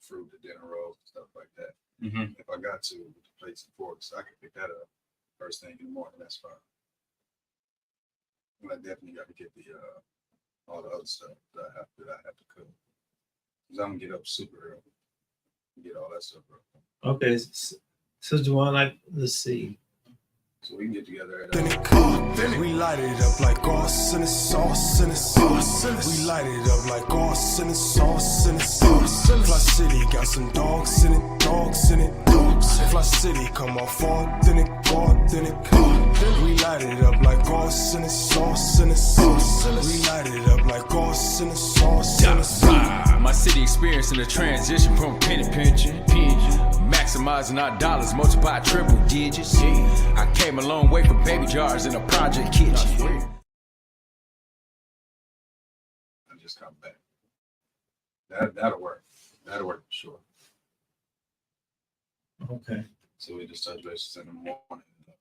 fruit, the dinner rolls, and stuff like that. Mm-hmm. If I got to, with the plates and forks, I can pick that up first thing in the morning. That's fine. But I definitely got to get the all the other stuff that I have to cook. Cause I'm gonna get up super early and get all that stuff early. Okay, so do I like? Let's see. So we can get together at we light it up like sauce in the sauce in the sauce. We light it up like sauce in the sauce in the sauce. Fli-City got some dogs in it, dogs in it, dogs. Fli-City come off authentic, authentic. We light it up like sauce in the sauce in the sauce. We light it up like sauce in the sauce in the sauce. My city experiencing a transition from penny pinching, maximizing our dollars, multiply triple digits. I came a long way from baby jars in a project kitchen. I just come back. That'll work. That'll work for sure. Okay. So we just touch bases in the morning and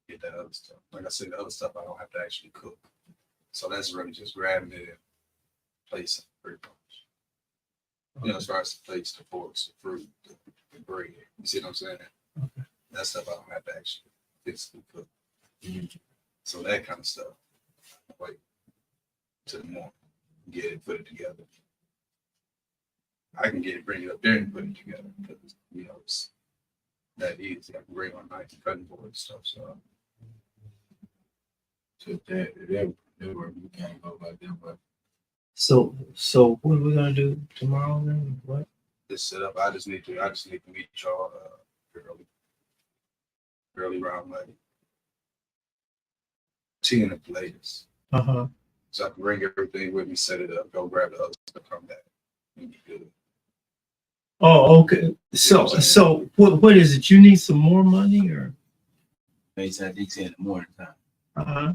get that other stuff. Like I said, the other stuff I don't have to actually cook. So that's really just grabbing it and placing pretty much. You know, as far as the plates, the forks, the fruit, the bread. You see what I'm saying? Okay. That stuff I don't have to actually physically cook. So that kind of stuff, wait to the morning, get it, put it together. I can get it, bring it up there and put it together because you know it's that easy. I can bring my knife and cutting board and stuff. So that work, we can't go by them, but. So what are we gonna do tomorrow then? What? This setup, I just need to meet y'all early around like 10 at the latest. Uh-huh. So I can bring everything with me, set it up, go grab the other stuff, come back, and be good. Oh, okay. So what is it? You need some more money or? They said they said in the morning time. Uh-huh.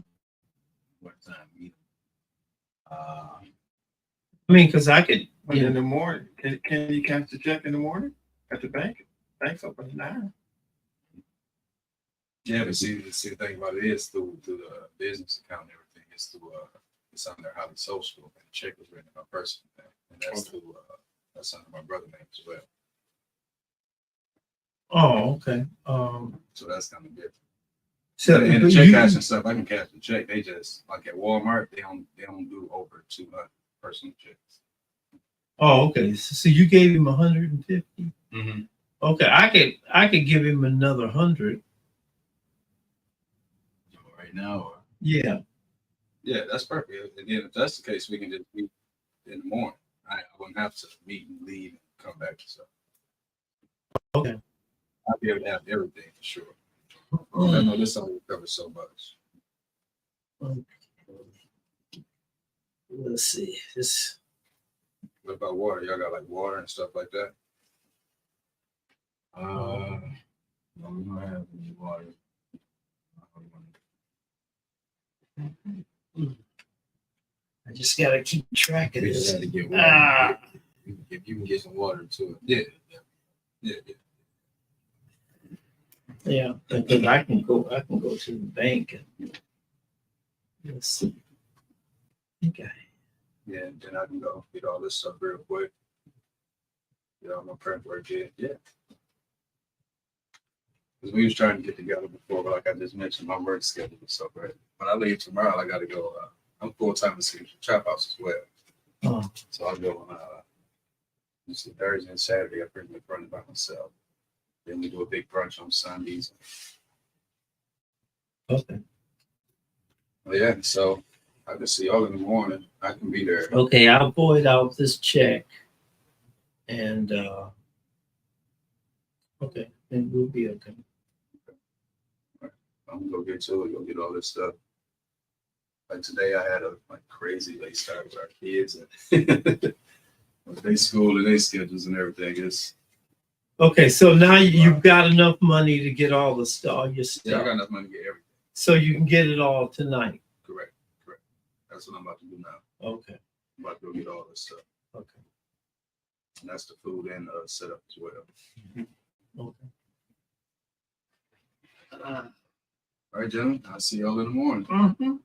Morning time, I mean, because I could. But in the morning, can you cash the check in the morning at the bank? Bank's open at 9. Yeah, but see the thing about it is through the business account and everything. It's through it's under highly social, and the check was written in my personal name, and that's through that's under my brother's name as well. Oh, okay. So that's kind of different. So And the check cash and stuff, I can cash the check. They just like at Walmart, they don't do over 200 personal checks. Oh, okay. So you gave him 150. Mm-hmm. Okay, I could give him another 100. right now, or Yeah. Yeah, that's perfect. And then if that's the case, we can just meet in the morning. I wouldn't have to meet and leave and come back to stuff. Okay. I'll be able to have everything for sure. I know this only covers so much. Let's see. This. What about water? Y'all got like water and stuff like that? no, we don't have any water. I just gotta keep track of We just this. had to get water. If you can get some water to it. Yeah. Yeah, because I can go to the bank and let's see. Okay. Yeah, and then I can go get all this stuff real quick. Get all my prep work in. Yeah. Because we was trying to get together before, but like I just mentioned, my work schedule is so great. When I leave tomorrow, I got to go. I'm full-time in the trap house as well. Oh. So I'll go on Thursday and Saturday. I pretty much run it by myself. Then we do a big brunch on Sundays. Okay. Well, yeah, so I can see y'all in the morning. I can be there. Okay, I'll void out this check. And okay, then we'll be okay. I'm gonna go get to it, go get all this stuff. Like today I had a crazy late start with our kids and with their school and their schedules and everything. It's Okay, so now you've got enough money to get all the stuff, your stuff. yeah, I got enough money to get everything. So you can get it all tonight. Correct. That's what I'm about to do now. Okay. I'm about to go get all this stuff. Okay. And that's the food and setup as well. Okay. All right, gentlemen. I'll see y'all in the morning. Mm-hmm.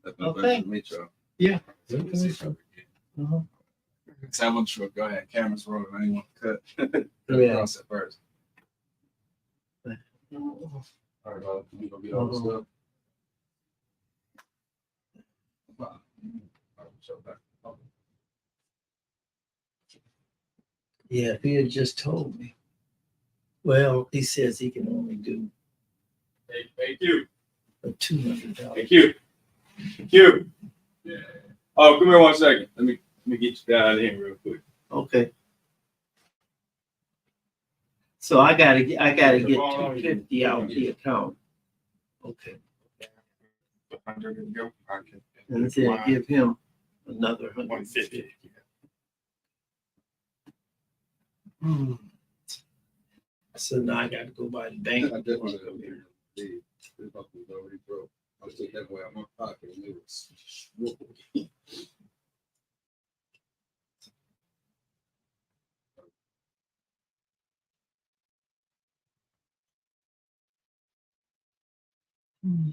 That's my Okay. pleasure to meet y'all. Yeah. So we'll see y'all again. Uh-huh. Tell them sure. Go ahead. Cameras rolling. I didn't want to cut. Yeah. Cross it first. All right, well, we gonna get all this stuff. Wow. All right, so back. Okay. Yeah, if he had just told me. Well, he says he can only do Thank you. a $200. Thank you. Thank you. Yeah. Oh, come here 1 second. Let me get you down in real quick. Okay. So I gotta get $250 out the account. Okay. Under the yoke pocket. And then give him another 150. Hmm. So now I gotta go by the bank. I definitely don't hear you. This fucker was already broke. I was taking that way out my pocket and it was. Hmm.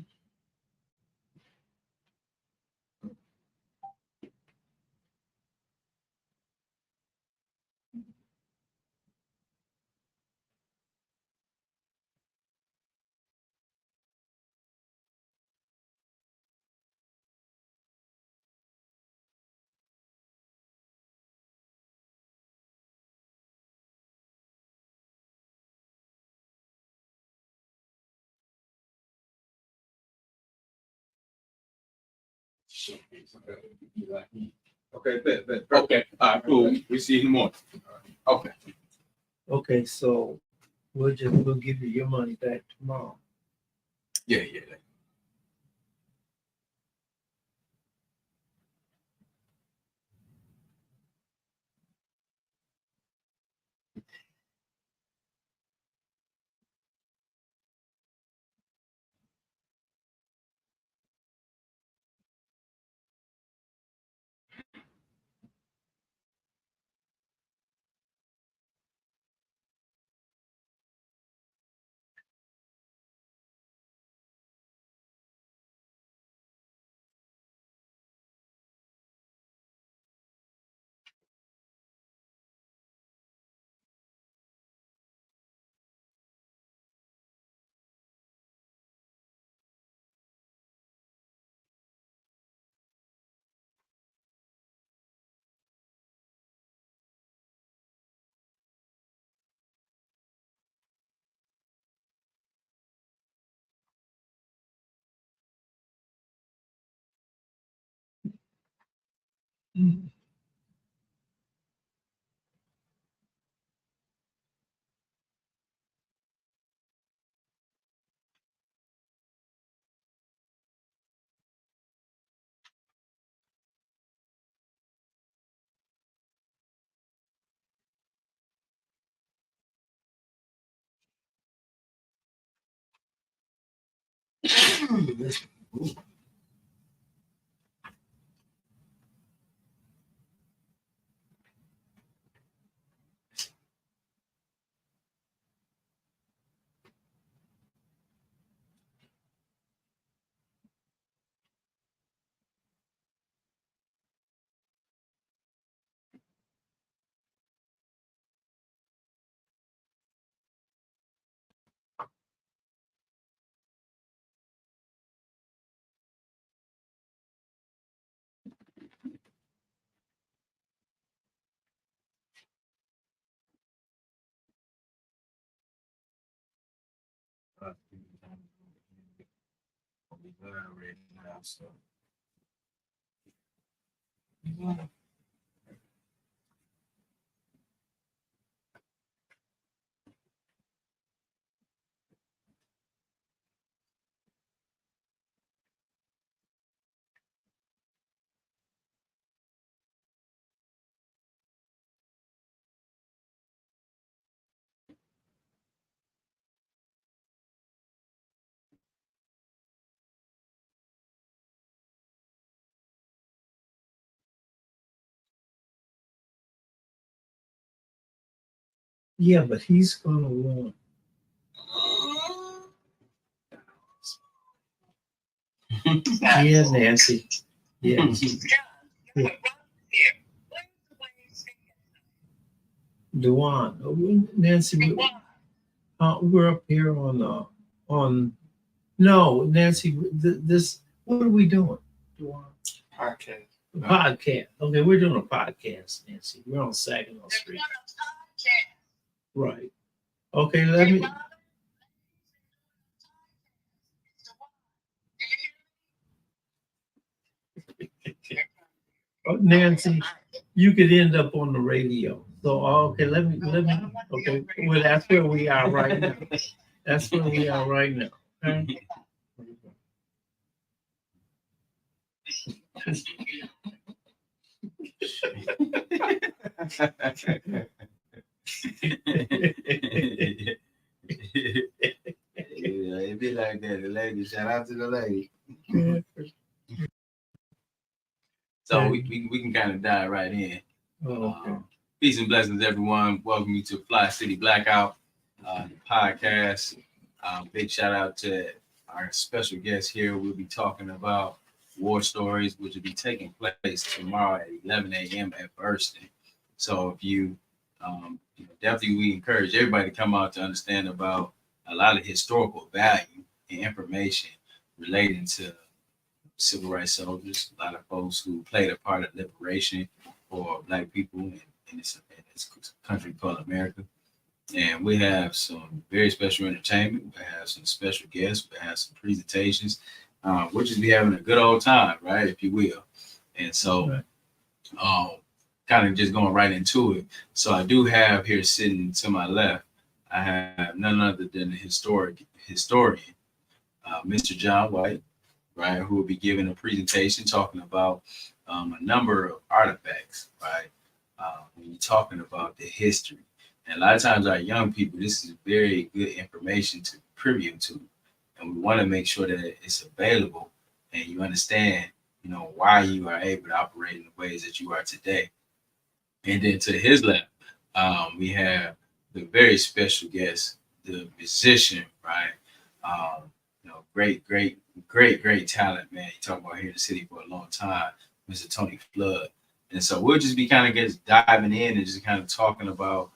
Okay, bet. Okay. All right, cool. We see you in the morning. Okay. Okay, so we'll give you your money back tomorrow. Yeah. Yeah, but he's gonna want. Yeah, Nancy. Yeah. Yeah. Dewan. Nancy, we're up here on. No, Nancy. This. What are we doing? Dewan. Podcast. Podcast. Okay, we're doing a podcast, Nancy. We're on Saginaw Street. Right. Okay, let me. Nancy, you could end up on the radio. So okay, let me. Okay, well that's where we are right now. That's where we are right now. Okay? Yeah, it be like that. The lady, shout out to the lady. So we can kind of dive right in. Okay. Peace and blessings, everyone. Welcome you to Fli-City Blackout, the podcast. Big shout out to our special guest here. We'll be talking about war stories, which will be taking place tomorrow at 11 a.m. at Burston. So if you definitely we encourage everybody to come out to understand about a lot of historical value and information relating to civil rights soldiers, a lot of folks who played a part of liberation for Black people in this country called America. And we have some very special entertainment. We have some special guests. We have some presentations. We'll just be having a good old time, right, if you will. And so, kind of just going right into it. So I do have here sitting to my left, I have none other than the historian, Mr. John White, right, who will be giving a presentation talking about a number of artifacts, right, when you're talking about the history. And a lot of times our young people, this is very good information to privy to. And we want to make sure that it's available and you understand, why you are able to operate in the ways that you are today. And then to his left, we have the very special guest, the musician, right? Great talent, man. You talk about here in the city for a long time, Mr. Tony Flood. And so we'll just be kind of just diving in and just kind of talking about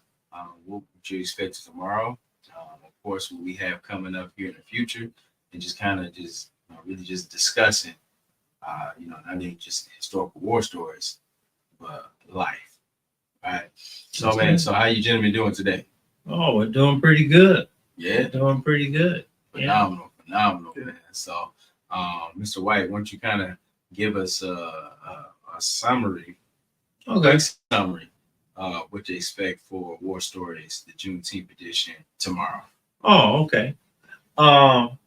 what you expect tomorrow. Of course, what we have coming up here in the future, and just kind of just really just discussing, not only just historical war stories, but life. Right. So, man, so how you gentlemen doing today? Oh, we're doing pretty good. Yeah. Doing pretty good. Phenomenal, man. So, Mr. White, why don't you kind of give us a summary, Okay. Summary of what to expect for War Stories, the Juneteenth edition tomorrow. Oh, okay. I'm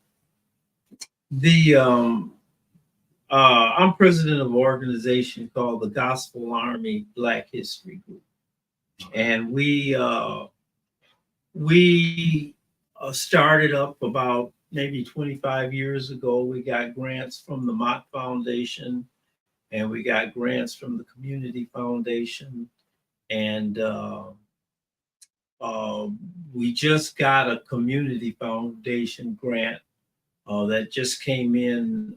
president of an organization called the Gospel Army Black History Group, and we started up about maybe 25 years ago. We got grants from the Mott Foundation, and we got grants from the Community Foundation, and we just got a Community Foundation grant that just came in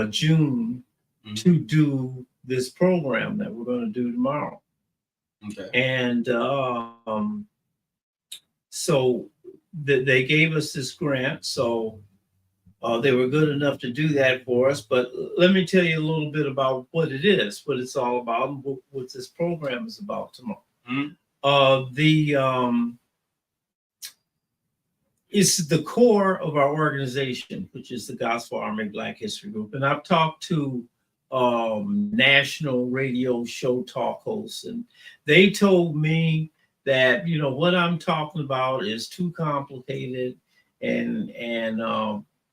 June to do this program that we're going to do tomorrow. Okay. And so they gave us this grant. So they were good enough to do that for us. But let me tell you a little bit about what it is, what it's all about, and what this program is about tomorrow. It's the core of our organization, which is the Gospel Army Black History Group. And I've talked to national radio show talk hosts, and they told me that, what I'm talking about is too complicated and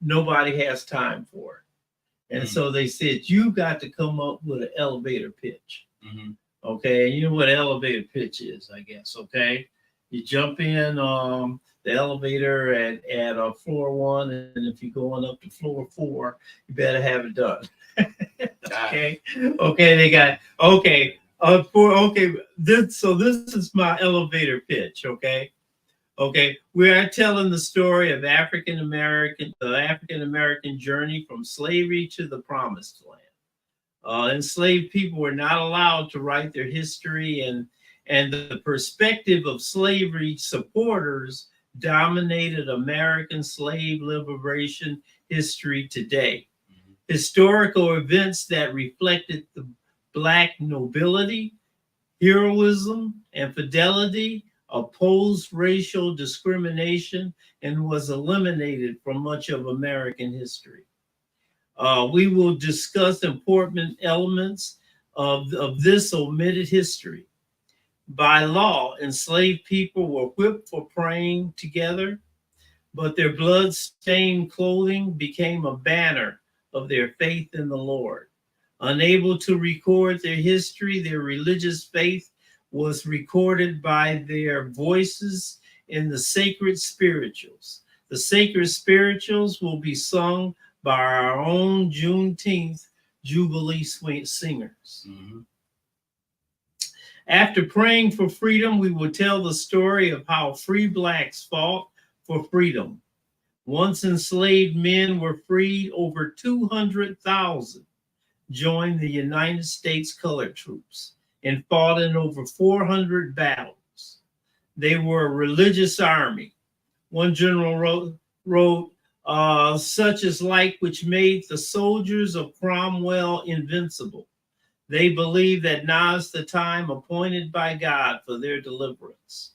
nobody has time for it. And so they said, you got to come up with an elevator pitch. Okay. And you know what elevator pitch is, I guess. Okay. You jump in the elevator at floor 1, and if you're going up to floor 4, you better have it done. Okay. They got this is my elevator pitch. Okay, we are telling the story of the African American journey from slavery to the promised land. Enslaved people were not allowed to write their history, and the perspective of slavery supporters dominated American slave liberation history today. Historical events that reflected the Black nobility, heroism, and fidelity opposed racial discrimination and was eliminated from much of American history. We will discuss important elements of this omitted history. By law, enslaved people were whipped for praying together, but their blood-stained clothing became a banner of their faith in the Lord. Unable to record their history, their religious faith was recorded by their voices in the sacred spirituals. The sacred spirituals will be sung by our own Juneteenth Jubilee singers. Mm-hmm. After praying for freedom, we will tell the story of how free Blacks fought for freedom. Once enslaved men were freed, over 200,000 joined the United States colored troops and fought in over 400 battles. They were a religious army. One general wrote such as light which made the soldiers of Cromwell invincible. They believed that now is the time appointed by God for their deliverance.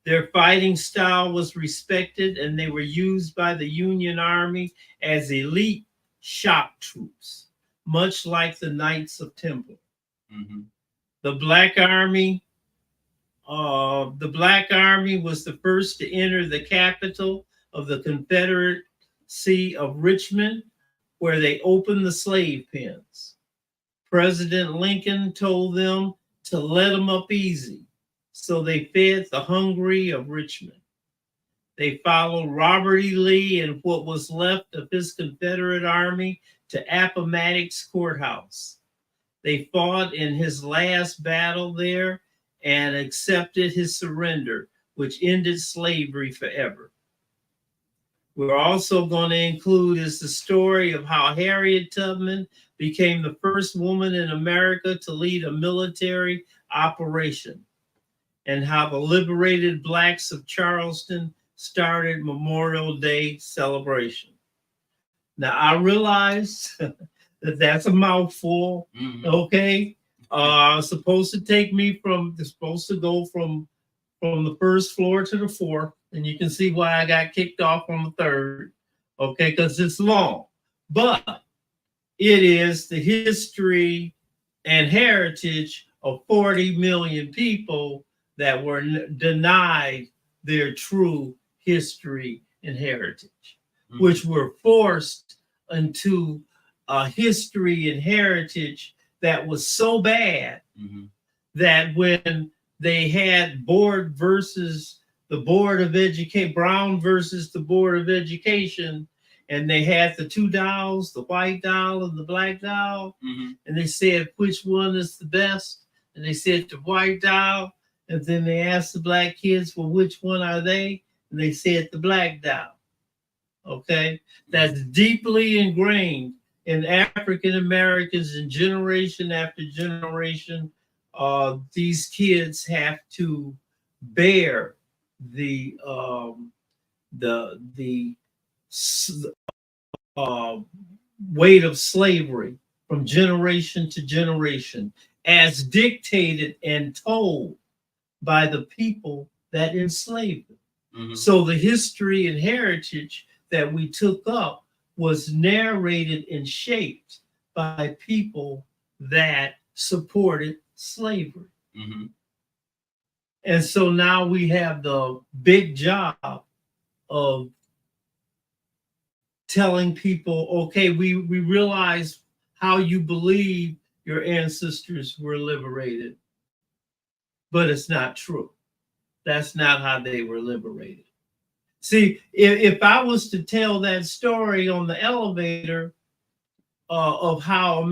Their fighting style was respected, and they were used by the Union Army as elite shock troops, much like the Knights of Templar. Mm-hmm. The Black Army was the first to enter the capital of the Confederacy of Richmond, where they opened the slave pens. President Lincoln told them to let them up easy, so they fed the hungry of Richmond. They followed Robert E. Lee and what was left of his Confederate army to Appomattox Courthouse. They fought in his last battle there and accepted his surrender, which ended slavery forever. We're also going to include is the story of how Harriet Tubman became the first woman in America to lead a military operation, and how the liberated Blacks of Charleston started Memorial Day celebration. Now, I realize that that's a mouthful, okay? Supposed to take me supposed to go from the first floor to the fourth, and you can see why I got kicked off on the third, okay, because it's long. But it is the history and heritage of 40 million people that were denied their true history and heritage, which were forced into a history and heritage that was so bad that when they had Brown versus the Board of Education, and they had the two dolls, the white doll and the black doll, and they said, which one is the best? And they said the white doll, and then they asked the Black kids, well, which one are they? And they said the black doll. Okay, that's deeply ingrained in African Americans, and generation after generation, these kids have to bear the weight of slavery from generation to generation, as dictated and told by the people that enslaved them. So the history and heritage that we took up was narrated and shaped by people that supported slavery. And so now we have the big job of telling people, okay, we realize how you believe your ancestors were liberated, but it's not true. That's not how they were liberated. See, if I was to tell that story on the elevator of how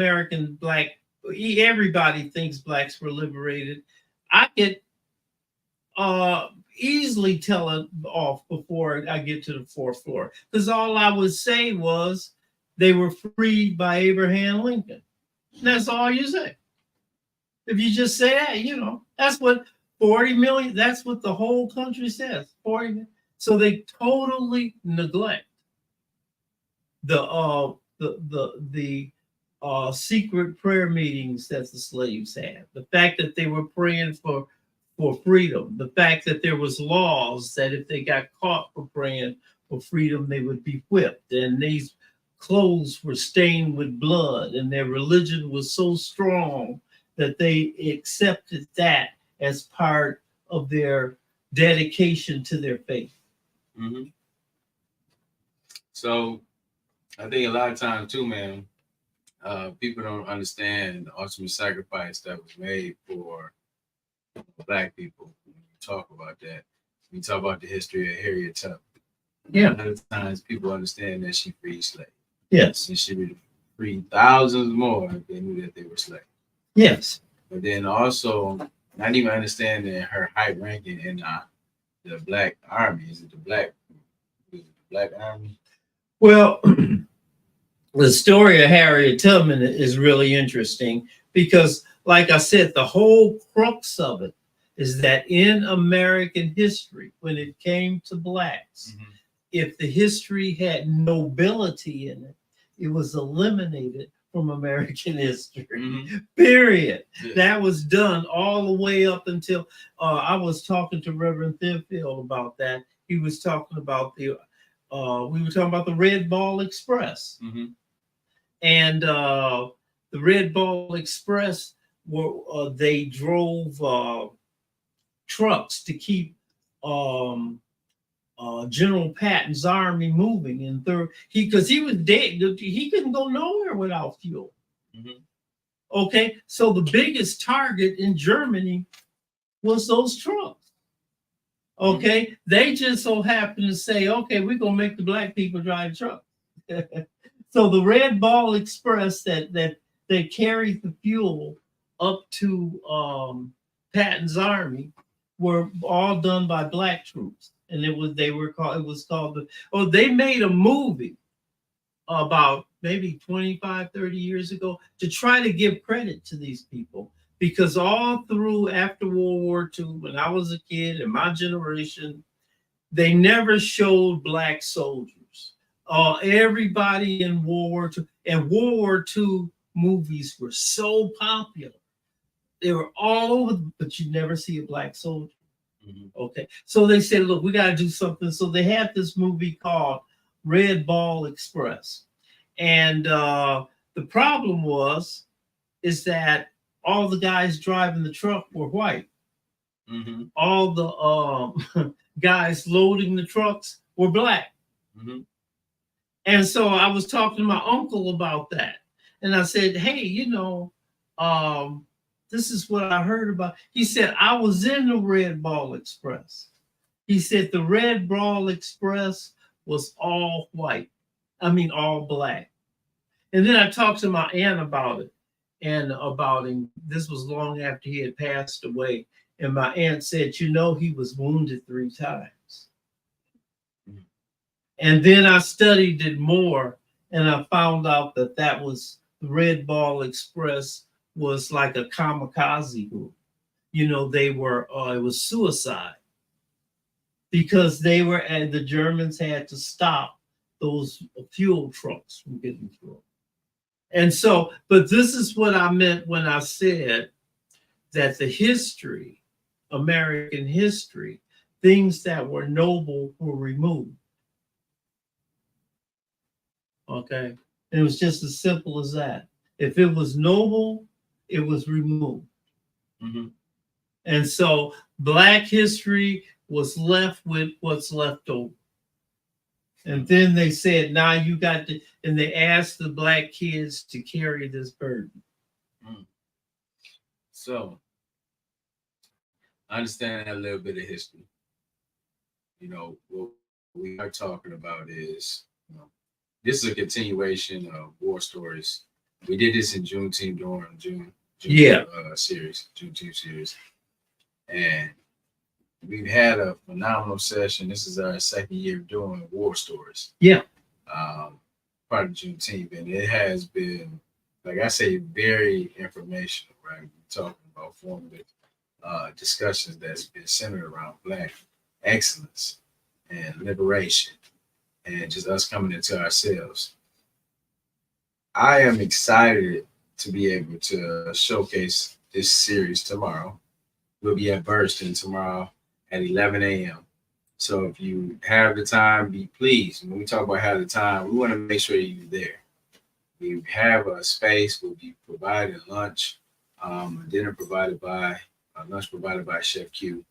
everybody thinks Blacks were liberated, I could easily tell it off before I get to the fourth floor, because all I would say was they were freed by Abraham Lincoln. That's all you say. If you just say that, you know, that's what 40 million, that's what the whole country says. 40 million. So they totally neglect the secret prayer meetings that the slaves had. The fact that they were praying for freedom. The fact that there was laws that if they got caught for praying for freedom, they would be whipped. And these clothes were stained with blood, and their religion was so strong that they accepted that as part of their dedication to their faith. Mm-hmm. So I think a lot of times too, man, people don't understand the ultimate sacrifice that was made for Black people. When you talk about that, we talk about the history of Harriet Tubman. Yeah. A lot of times people understand that she freed slaves. Yes. And she would free thousands more if they knew that they were slaves. Yes. But then also, not even understanding her high ranking in the Black Army. Is it the Black Army? Well, the story of Harriet Tubman is really interesting because, like I said, the whole crux of it is that in American history, when it came to Blacks, Mm-hmm. if the history had nobility in it, it was eliminated from American history. Mm-hmm. Period. Yeah. That was done all the way up until I was talking to Reverend Thinfield about that. He was talking about we were talking about the Red Ball Express. Mm-hmm. And the Red Ball Express they drove trucks to keep General Patton's army moving, and because he was dead, he couldn't go nowhere without fuel. Mm-hmm. Okay, so the biggest target in Germany was those trucks. Okay, mm-hmm. They just so happened to say, okay, we're gonna make the Black people drive trucks. So the Red Ball Express that carried the fuel up to Patton's army were all done by Black troops. And they made a movie about maybe 25, 30 years ago to try to give credit to these people, because all through after World War II, when I was a kid and my generation, they never showed Black soldiers. Everybody in World War II, and World War II movies were so popular. They were all over, but you never see a Black soldier. Mm-hmm. Okay, so they said, look, we got to do something. So they had this movie called Red Ball Express. And the problem is that all the guys driving the truck were white. Mm-hmm. All the guys loading the trucks were Black. Mm-hmm. And so I was talking to my uncle about that. And I said, hey, this is what I heard about. He said, I was in the Red Ball Express. He said the Red Ball Express was all white. I mean, all Black. And then I talked to my aunt about it and about him. This was long after he had passed away. And my aunt said, he was wounded 3 times. Mm-hmm. And then I studied it more, and I found out that the Red Ball Express was like a kamikaze group. They were, it was suicide, because the Germans had to stop those fuel trucks from getting through. And so, but this is what I meant when I said that the history, American history, things that were noble were removed. Okay. And it was just as simple as that. If it was noble, it was removed. Mm-hmm. And so Black history was left with what's left over. And then they said, now you got to, and they asked the Black kids to carry this burden. Mm. So I understand a little bit of history. What we are talking about is, this is a continuation of war stories. We did this in Juneteenth during Juneteenth series. And we've had a phenomenal session. This is our second year doing war stories. Yeah. Part of Juneteenth. And it has been like I say, very informational, right? We're talking about formative discussions that's been centered around Black excellence and liberation and just us coming into ourselves. I am excited to be able to showcase this series tomorrow. We'll be at Burston tomorrow at 11 a.m. So if you have the time, be pleased. When we talk about have the time, we want to make sure you're there. We have a space. We'll be providing lunch, dinner provided by, lunch provided by Chef Q.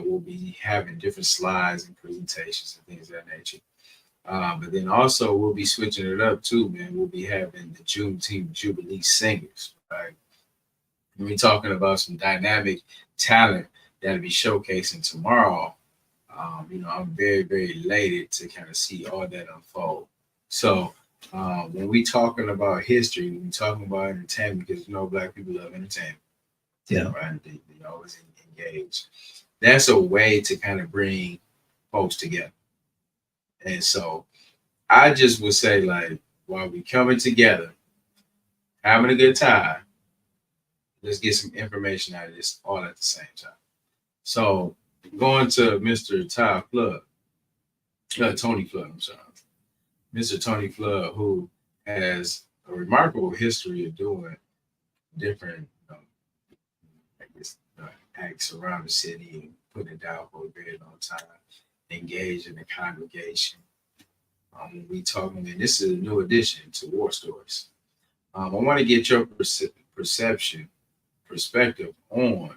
We'll be having different slides and presentations and things of that nature. But then also we'll be switching it up too, man. We'll be having the Juneteenth Jubilee singers, right? We're talking about some dynamic talent that'll be showcasing tomorrow. I'm very, very elated to kind of see all that unfold. So when we talking about history, when we talking about entertainment, because Black people love entertainment. Yeah. Right. They always engage. That's a way to kind of bring folks together. And so I just would say, like, while we coming together, having a good time, let's get some information out of this all at the same time. So going to Mr. Tony Flood, I'm sorry. Mr. Tony Flood, who has a remarkable history of doing different acts around the city and putting it down for a very long time, engaged in the congregation. When we talking, and this is a new addition to War Stories. I want to get your perspective on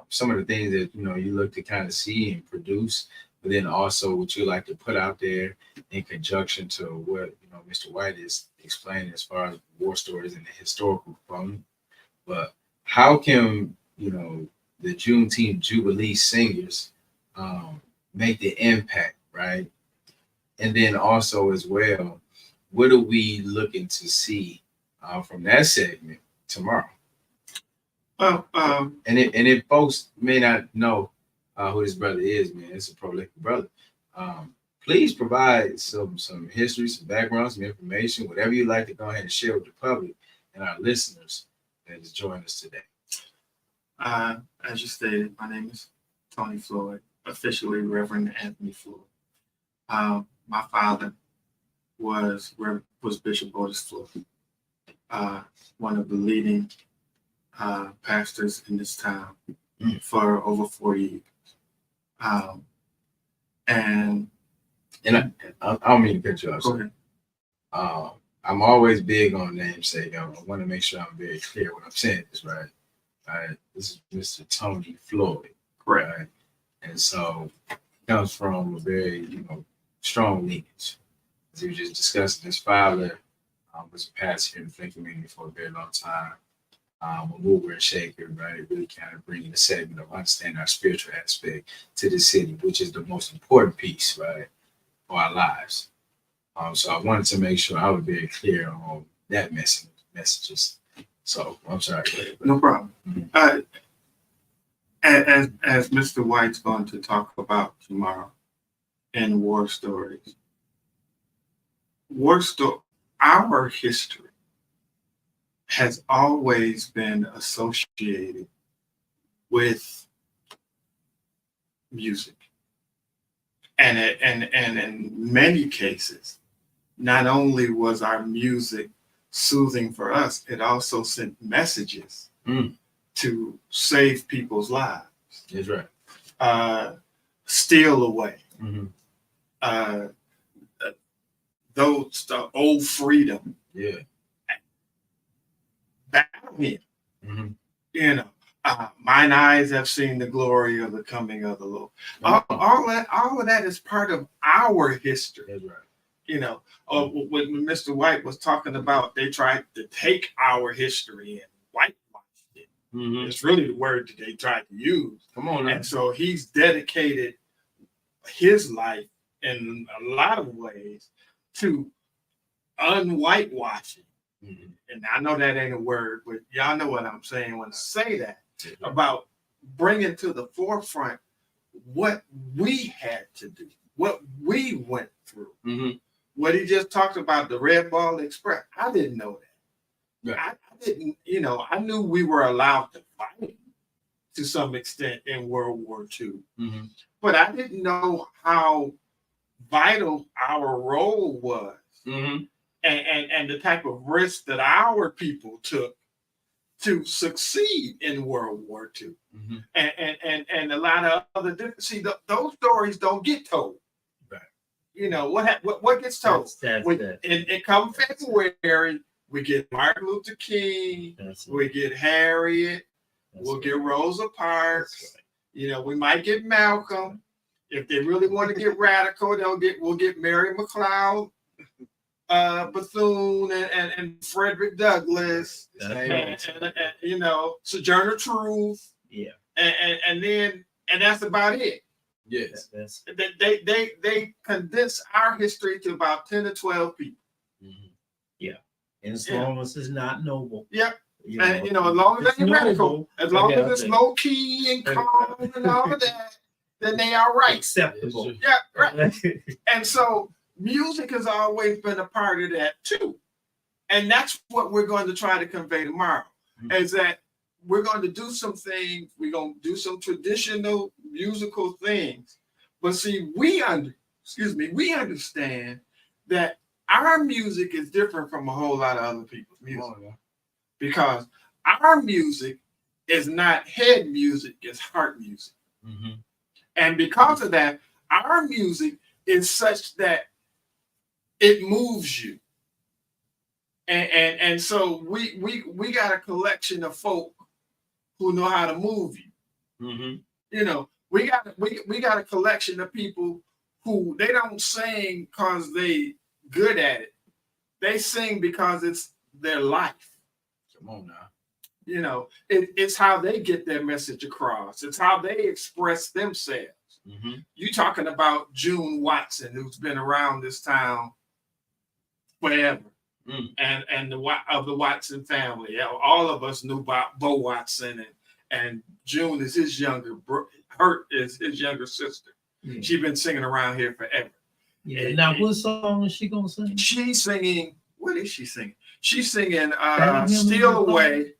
some of the things that you look to kind of see and produce, but then also what you like to put out there in conjunction to what Mr. White is explaining as far as War Stories and the historical component. But how can the Juneteenth Jubilee singers make the impact, right? And then also as well, what are we looking to see from that segment tomorrow? Well, and if folks may not know who this brother is, man, it's a prolific brother. Please provide some history, some background, some information, whatever you'd like to go ahead and share with the public and our listeners that is joining us today. As you stated, my name is Tony Floyd, officially Reverend Anthony Floyd. My father was Bishop Otis Floyd, one of the leading pastors in this town for over 40 years. And I don't mean to cut you off. Go ahead. I'm always big on namesake. I want to make sure I'm very clear when I'm saying this, right? This is Mr. Tony Floyd, Correct. Right? And so he comes from a very, strong lineage. As we were just discussing, his father was a pastor here in the Flint community for a very long time. A mover and shaker, right? Really kind of bringing the segment of understanding our spiritual aspect to the city, which is the most important piece, right, for our lives. So I wanted to make sure I was very clear on that messages. So I'm sorry. No problem. Mm-hmm. As Mr. White's going to talk about tomorrow in War Stories, our history has always been associated with music. And in many cases, not only was our music soothing for us, it also sent messages to save people's lives. That's right. Steal away. Mm-hmm. The old freedom. Yeah. Battle hymn. Mm-hmm. Mine eyes have seen the glory of the coming of the Lord. All of that is part of our history. That's right. When Mr. White was talking about, they tried to take our history and whitewash it. Mm-hmm. It's really the word that they tried to use. Come on now. And so he's dedicated his life in a lot of ways to unwhitewashing. Mm-hmm. And I know that ain't a word, but y'all know what I'm saying when I say that, about bringing to the forefront what we had to do, what we went through. Mm-hmm. What he just talked about, the Red Ball Express, I didn't know that. I didn't, I knew we were allowed to fight to some extent in World War II, but I didn't know how vital our role was, and the type of risk that our people took to succeed in World War II, and a lot of other different. See, those stories don't get told. Right. What gets told? It comes February. We get Martin Luther King. We get Harriet. We'll get Rosa Parks. Right. We might get Malcolm. If they really want to get radical, we'll get Mary McLeod, Bethune, and Frederick Douglass, and Sojourner Truth. Yeah. And that's about it. Yes. They condense our history to about 10 to 12 people. Yeah. And as long as it's not noble. Yep. And as long as it's radical, as long as it's low key and calm and all of that, then they are right. Acceptable. Yeah, right. And so music has always been a part of that too. And that's what we're going to try to convey tomorrow, is that we're going to do some things, we're going to do some traditional musical things. But see, we understand that our music is different from a whole lot of other people's music. Because our music is not head music, it's heart music. And because of that, our music is such that it moves you. And so we got a collection of folk who know how to move you. We got a collection of people who they don't sing because they good at it. They sing because it's their life. Come on now. It's how they get their message across. It's how they express themselves. You talking about June Watson, who's been around this town forever, and the Watson family. All of us knew about Bo Watson, and June is his younger sister. She's been singing around here forever. Yeah. Now, what song is she gonna sing? She's singing. What is she singing? She's singing "Steal Away."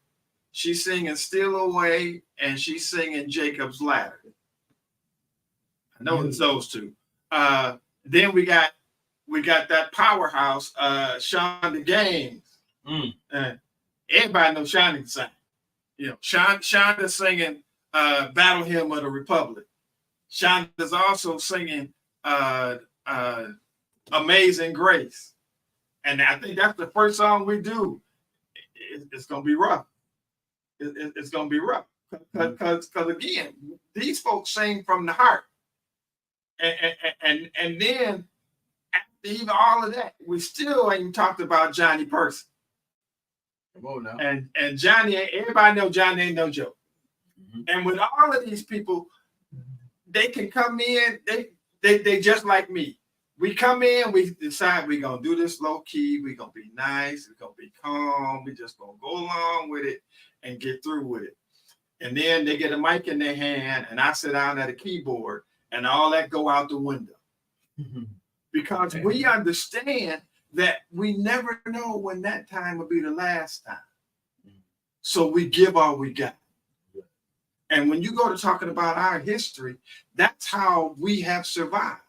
She's singing "Steal Away," and she's singing "Jacob's Ladder." I know it's those two. Then we got that powerhouse, Shonda Gaines. Everybody knows Shonda can sing. Shonda's singing "Battle Hymn of the Republic." Shonda's also singing "Amazing Grace," and I think that's the first song we do. It's gonna be rough. It's gonna be rough because again, these folks sing from the heart. And then after even all of that, we still ain't talked about Johnny Person. Come on now. And Johnny, everybody know Johnny ain't no joke. And with all of these people, they can come in, they just like me. We come in, we decide we're gonna do this low key, we're gonna be nice, we're gonna be calm, we just gonna go along with it and get through with it. And then they get a mic in their hand, and I sit down at a keyboard. And all that go out the window. Because we understand that we never know when that time will be the last time. So we give all we got. And when you go to talking about our history, that's how we have survived.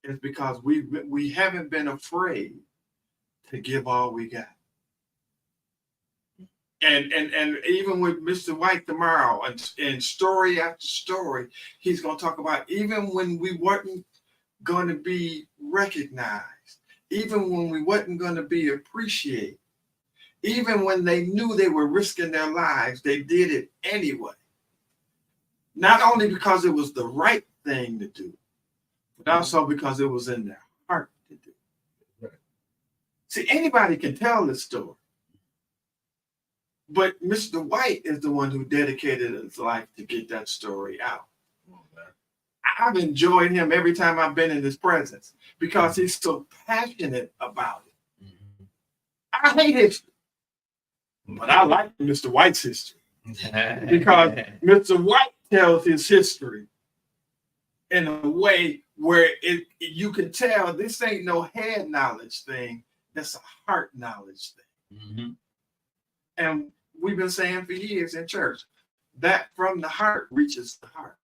It's because we haven't been afraid to give all we got. And even with Mr. White tomorrow, and story after story, he's going to talk about even when we weren't going to be recognized, even when we wasn't going to be appreciated, even when they knew they were risking their lives, they did it anyway. Not only because it was the right thing to do, but also because it was in their heart to do. Right. See, anybody can tell this story. But Mr. White is the one who dedicated his life to get that story out. I've enjoyed him every time I've been in his presence because he's so passionate about it. I hate history, but I like Mr. White's history because Mr. White tells his history in a way where you can tell this ain't no head knowledge thing, that's a heart knowledge thing. And we've been saying for years in church that from the heart reaches the heart.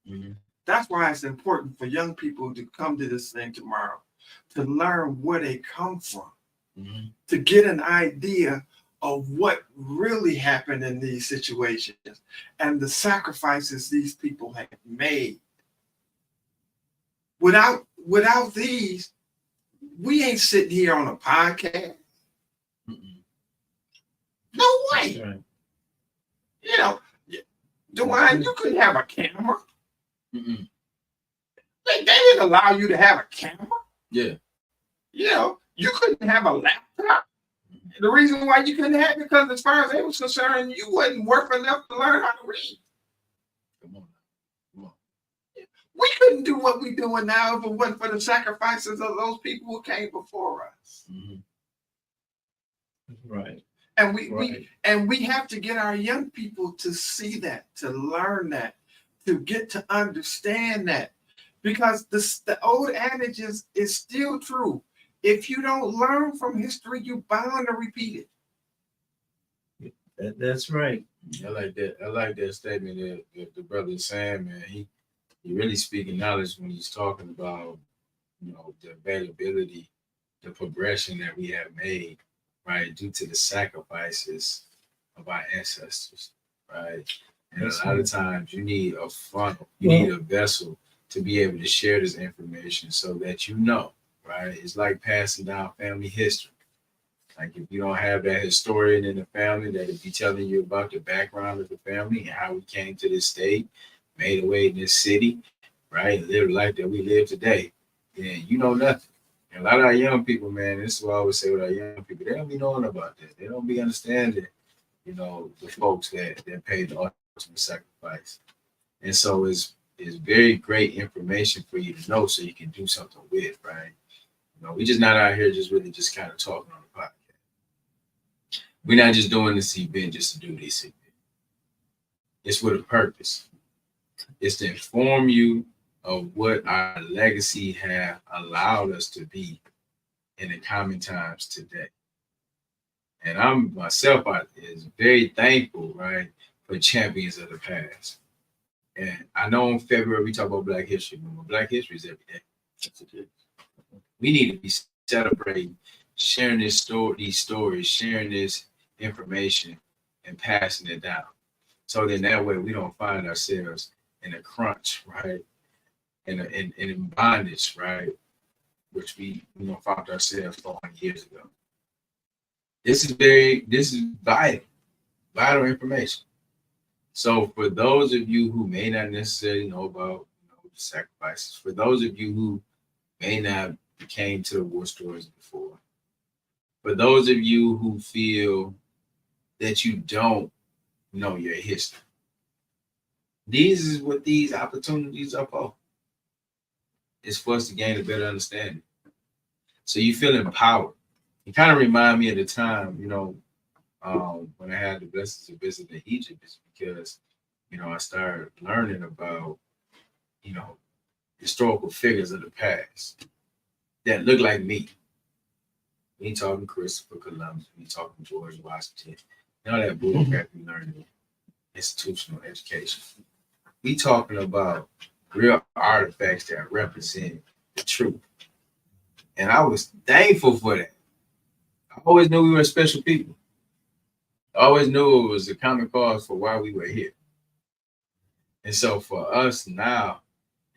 Mhm. That's why it's important for young people to come to this thing tomorrow, to learn where they come from, Mhm. to get an idea of what really happened in these situations and the sacrifices these people have made. Without these, we ain't sitting here on a podcast. Mhm. No That's way. right. You know, Dwayne, you couldn't have a camera. Mhm. They didn't allow you to have a camera. Yeah. You know, you couldn't have a laptop. The reason why you couldn't have it because as far as they was concerned, you wasn't worth enough to learn how to read. Come on. Come on. We couldn't do what we're doing now if it wasn't for the sacrifices of those people who came before us. Mhm. Right. And Right. we have to get our young people to see that, to learn that, to get to understand that. Because the old adage is still true. If you don't learn from history, you're bound to repeat it. That's right. I like that. I like that statement that the brother is saying, man. He really speaking knowledge when he's talking about, the availability, the progression that we have made, right, due to the sacrifices of our ancestors, right? And That's a lot right. of times you need a funnel, you Well- need a vessel to be able to share this information so that right? It's like passing down family history. Like if you don't have that historian in the family that'll be telling you about the background of the family and how we came to this state, made a way in this city, right? Live the life that we live today, then you know nothing. And a lot of our young people, man, this is what I always say with our young people, they don't be knowing about this. They don't be understanding, the folks that paid the ultimate sacrifice. And so it's very great information for you to know so you can do something with, right? We just not out here just really just kind of talking on the podcast. We're not just doing this event just to do this event. It's with a purpose. It's to inform you of what our legacy have allowed us to be in the common times today. And I'm myself is very thankful, right, for champions of the past. And I know in February we talk about Black History Month. Black History is every day. That's it. We need to be celebrating, sharing these stories, sharing this information, and passing it down. So then that way we don't find ourselves in a crunch, right? In bondage, right? Which we found ourselves 400 years ago. This is vital information. So for those of you who may not necessarily know about the sacrifices, for those of you who may not came to the war stories before, for those of you who feel that you don't know your history, these is what these opportunities are for. It's for us to gain a better understanding. So you feel empowered. It kind of remind me of the time, when I had the blessings of visiting Egypt, is because, I started learning about, historical figures of the past that look like me. We ain't talking Christopher Columbus, we ain't talking George Washington, none of that bullcrap we learned in institutional education. We talking about real artifacts that represent the truth. And I was thankful for that. I always knew we were special people. I always knew it was a common cause for why we were here. And so for us now,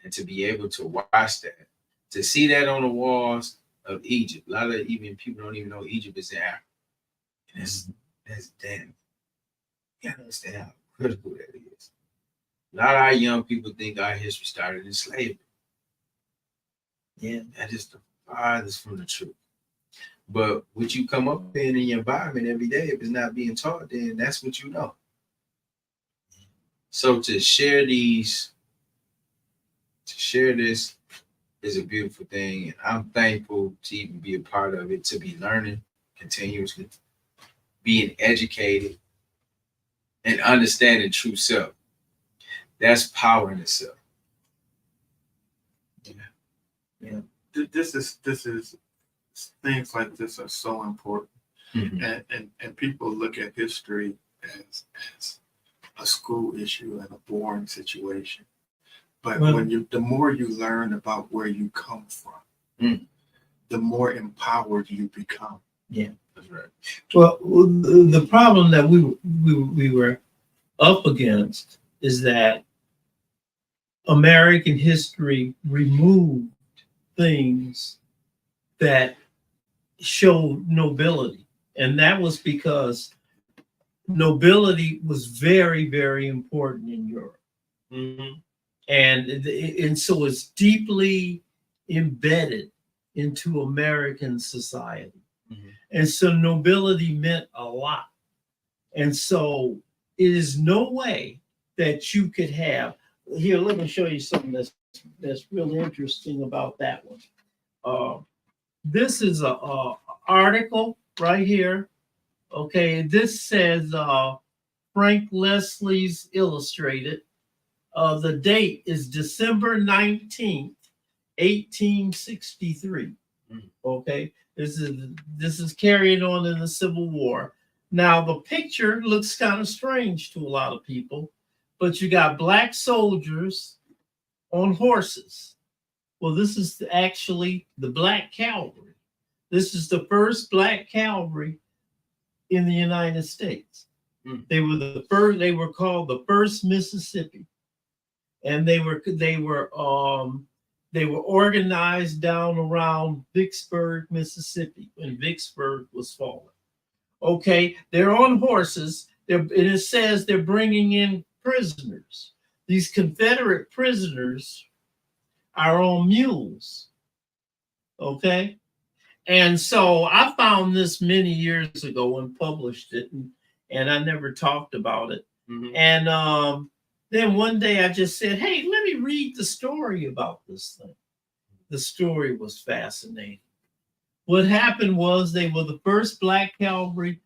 and to be able to watch that, to see that on the walls of Egypt, a lot of even people don't even know Egypt is in Africa. And that's damn. You gotta understand how critical that is. A lot of our young people think our history started in slavery. Yeah, that is the farthest from the truth. But what you come up in your environment every day, if it's not being taught, then that's what you know. So to share this is a beautiful thing. And I'm thankful to even be a part of it, to be learning continuously, being educated, and understanding true self. That's power in itself. This is things like this are so important And people look at history as a school issue and a boring situation. But the more you learn about where you come from, the more empowered you become. Yeah, That's right. well, the problem that we were up against is that American history removed things that showed nobility. And that was because nobility was very, very important in Europe. And so it's deeply embedded into American society. And so nobility meant a lot. And so it is no way that you could have, here, let me show you something that's really interesting about that one. This is a article right here. Okay, this says Frank Leslie's Illustrated. The date is December 19th, 1863. Okay, this is carried on in the Civil War. Now the picture looks kind of strange to a lot of people, but you got black soldiers on horses. Well, this is actually the Black Cavalry. This is the first Black Cavalry in the United States. They were the first. They were called the First Mississippi, and they were organized down around Vicksburg, Mississippi, when Vicksburg was falling. Okay, they're on horses. And it says they're bringing in prisoners. These Confederate prisoners are on mules. Okay, and so I found this many years ago and published it, and I never talked about it. And then one day I just said, hey, let me read the story about this thing. The story was fascinating. What happened was they were the first Black Cavalry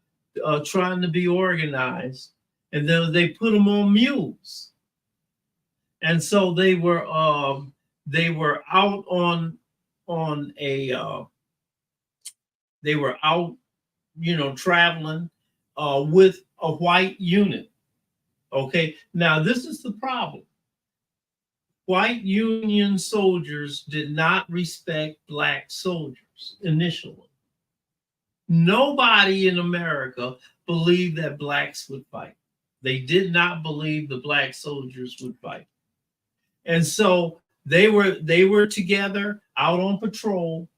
trying to be organized, and then they put them on mules. And so they were out they were out, traveling with a white unit. Okay, now this is the problem. White Union soldiers did not respect Black soldiers initially. Nobody in America believed that Blacks would fight. They did not believe the Black soldiers would fight. And so they were together out on patrol,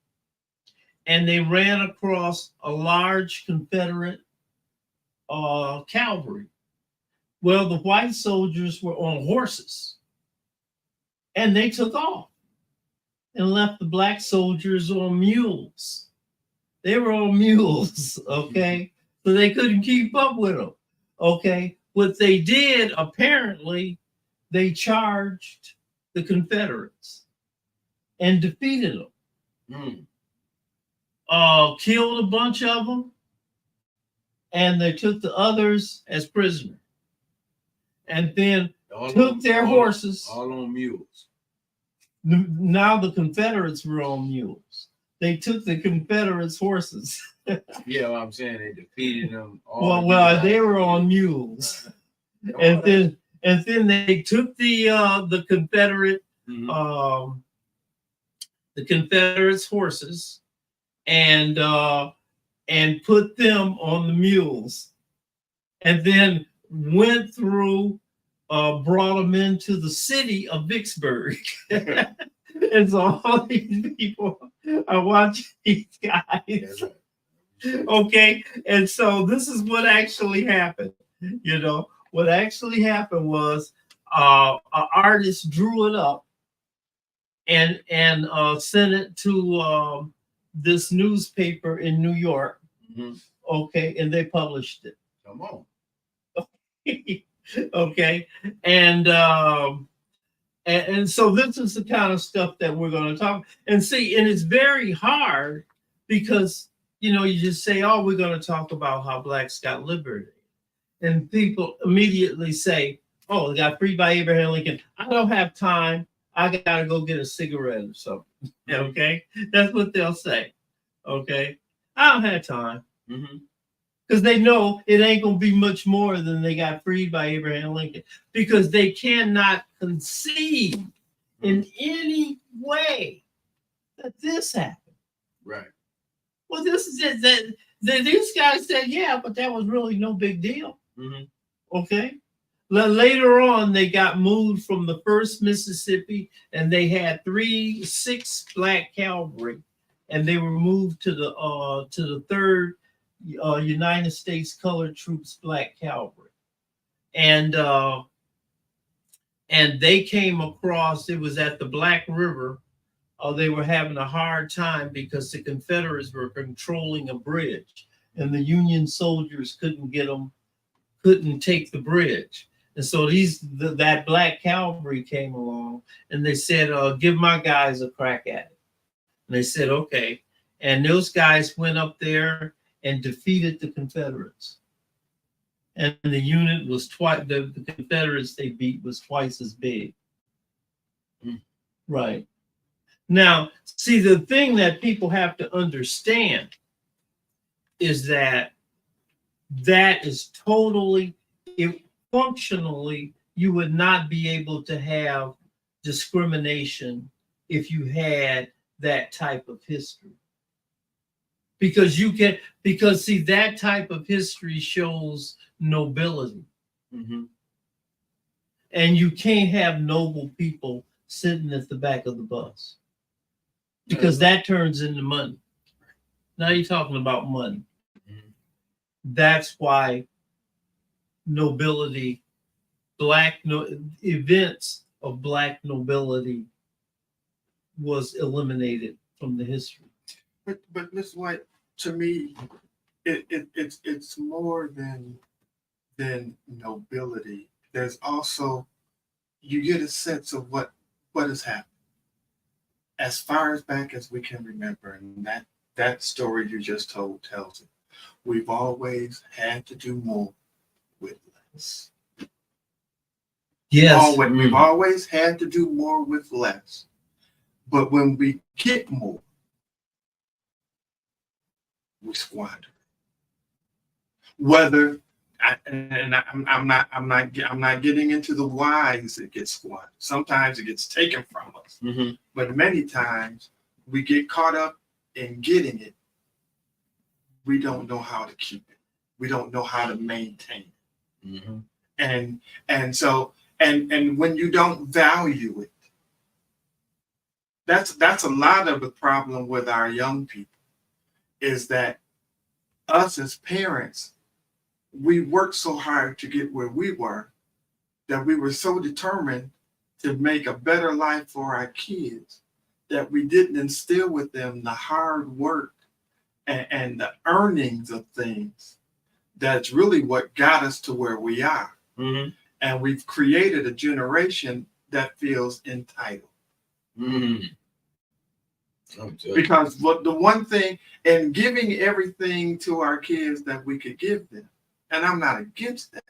and they ran across a large Confederate cavalry. Well, the white soldiers were on horses, and they took off and left the Black soldiers on mules. They were on mules, okay? So they couldn't keep up with them, okay? What they did, apparently, they charged the Confederates and defeated them. Killed a bunch of them, and they took the others as prisoners. And then took their horses. All on mules. Now the Confederates were on mules. They took the Confederates' horses. Yeah, well, I'm saying they defeated them. Well, they were on mules, and then they took the Confederate the Confederates' horses and put them on the mules, and then went through, brought them into the city of Vicksburg. And so all these people are watching these guys. Okay, and so this is what actually happened. What actually happened was an artist drew it up and sent it to this newspaper in New York. Okay, and they published it. Come on. Okay, and so this is the kind of stuff that we're going to talk and see. And it's very hard because you just say, "Oh, we're going to talk about how Blacks got liberated," and people immediately say, "Oh, they got freed by Abraham Lincoln." I don't have time. I gotta go get a cigarette or something. Okay, that's what they'll say. Okay, I don't have time. because they know it ain't gonna be much more than they got freed by Abraham Lincoln, because they cannot conceive in any way that this happened. Right. Well, this is it. These guys said, yeah, but that was really no big deal. Okay. Later on, they got moved from the 1st Mississippi, and they had 6 black cavalry, and they were moved to the 3rd United States Colored Troops Black Cavalry, and they came across. It was at the Black River. They were having a hard time because the Confederates were controlling a bridge, and the Union soldiers couldn't take the bridge. And so that black cavalry came along, and they said, give my guys a crack at it. And they said, okay. And those guys went up there and defeated the Confederates. And the unit was the Confederates they beat was twice as big. Right. Now, see, the thing that people have to understand is that is totally, functionally, you would not be able to have discrimination if you had that type of history. Because see, that type of history shows nobility. And you can't have noble people sitting at the back of the bus, because that turns into money. Now you're talking about money. That's why nobility, events of black nobility was eliminated from the history. But Miss White, to me, it's more than nobility. There's also, you get a sense of what has happened as far as back as we can remember, and that story you just told tells it. We've always had to do more with less. Yes. We've always had to do more with less. But when we get more, we squander. I'm not getting into the whys it gets squandered. Sometimes it gets taken from us, but many times we get caught up in getting it. We don't know how to keep it. We don't know how to maintain it. And so when you don't value it, that's a lot of the problem with our young people, is that us as parents, we worked so hard to get where we were, that we were so determined to make a better life for our kids, that we didn't instill with them the hard work and the earnings of things. That's really what got us to where we are. And we've created a generation that feels entitled. Because the one thing, and giving everything to our kids that we could give them, and I'm not against that,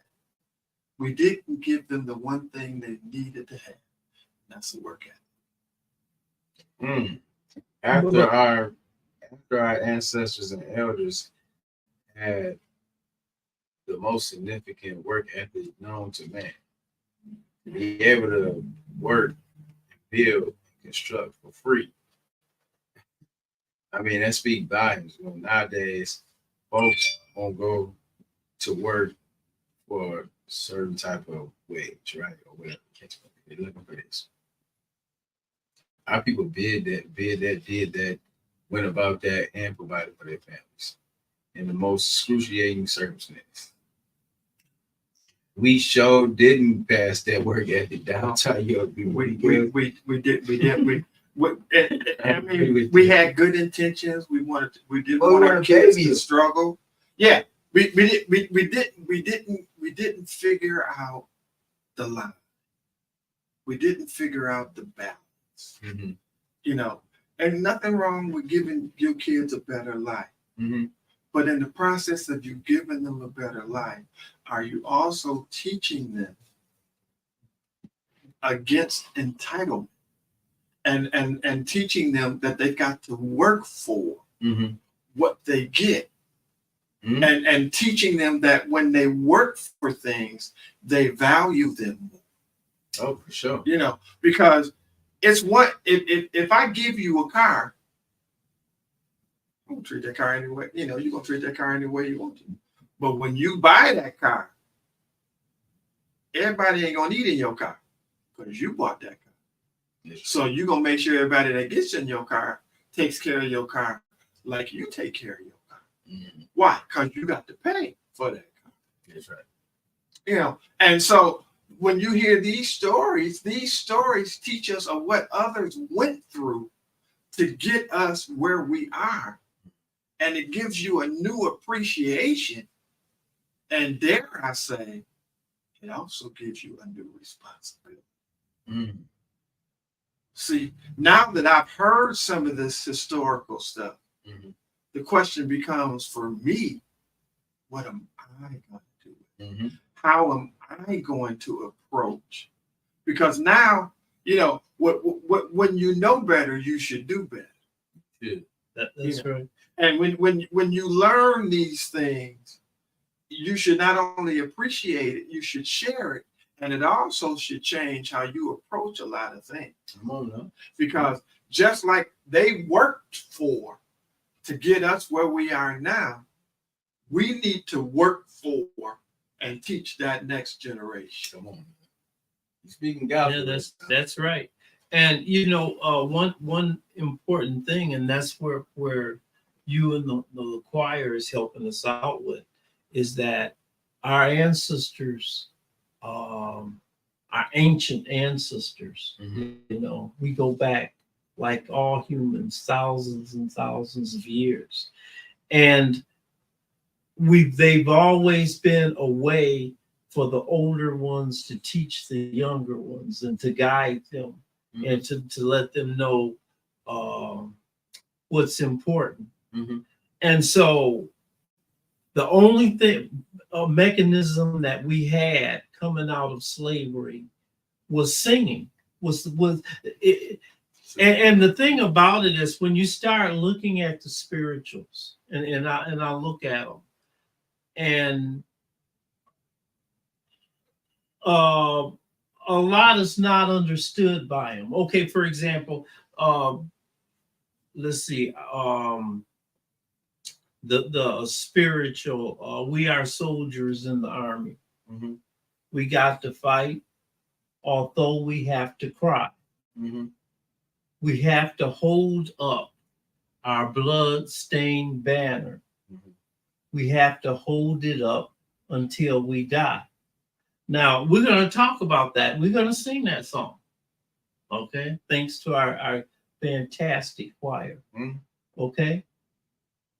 we didn't give them the one thing they needed to have. That's the work ethic. After our ancestors and elders had the most significant work ethic known to man, to be able to work, build, and construct for free. I mean, that speaks volumes. Nowadays, folks won't go to work for a certain type of wage, right? Or whatever. They're looking for this. Our people did that, went about that, and provided for their families in the most excruciating circumstances. We sure didn't pass that work ethic down to you. We did. I mean, we had good intentions. We didn't want our kids to struggle. Yeah, we didn't figure out the line. We didn't figure out the balance. You know, and nothing wrong with giving your kids a better life. But in the process of you giving them a better life, are you also teaching them against entitlement? And teaching them that they got to work for what they get, and teaching them that when they work for things, they value them more. Oh, for sure. You know, because it's what if I give you a car, I'm gonna treat that car anyway. You know, you're gonna treat that car any way you want to. But when you buy that car, everybody ain't gonna eat in your car because you bought that car. Yes. So you're gonna make sure everybody that gets in your car takes care of your car like you take care of your car. Why? Because you got to pay for that car. That's right. You know, and so when you hear these stories teach us of what others went through to get us where we are. And it gives you a new appreciation. And dare I say, it also gives you a new responsibility. See, now that I've heard some of this historical stuff, the question becomes for me, what am I going to do? How am I going to approach? Because now, you know, when you know better, you should do better. Yeah. That's right. And when you learn these things, you should not only appreciate it, you should share it. And it also should change how you approach a lot of things. Come on now. Because just like they worked for to get us where we are now, we need to work for and teach that next generation. Come on. You're speaking God. Yeah, that's right. And you know, one important thing, and that's where you and the choir is helping us out with, is that our ancestors, our ancient ancestors, you know, we go back like all humans, thousands and thousands of years, and they've always been a way for the older ones to teach the younger ones and to guide them and to let them know what's important. And so the only thing, a mechanism that we had coming out of slavery was singing. And the thing about it is when you start looking at the spirituals, and I look at them, and a lot is not understood by them. Okay, for example, let's see, the spiritual, we are soldiers in the army. We got to fight, although we have to cry. We have to hold up our blood-stained banner. We have to hold it up until we die. Now, we're going to talk about that. We're going to sing that song. Okay? Thanks to our fantastic choir. Okay?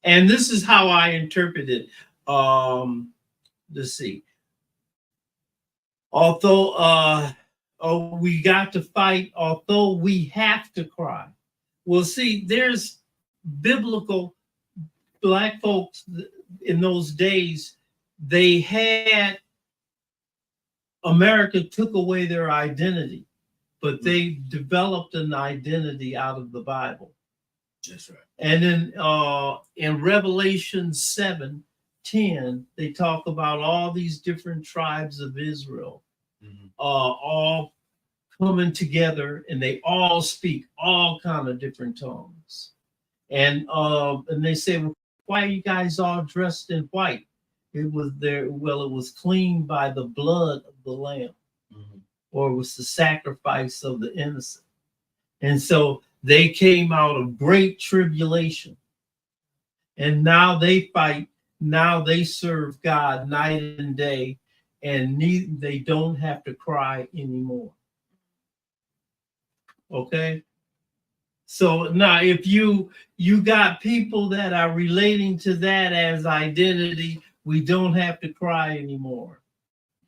And this is how I interpret it. Let's see. Although we got to fight, although we have to cry. Well, see, there's biblical Black folks in those days, they had, America took away their identity, but they developed an identity out of the Bible. That's right. And then in Revelation 7:10, they talk about all these different tribes of Israel, all coming together, and they all speak all kind of different tongues. And they say, well, why are you guys all dressed in white? It was it was cleaned by the blood of the lamb, or it was the sacrifice of the innocent. And so they came out of great tribulation. And now they fight. Now they serve God night and day, and they don't have to cry anymore. Okay? So now if you got people that are relating to that as identity, we don't have to cry anymore.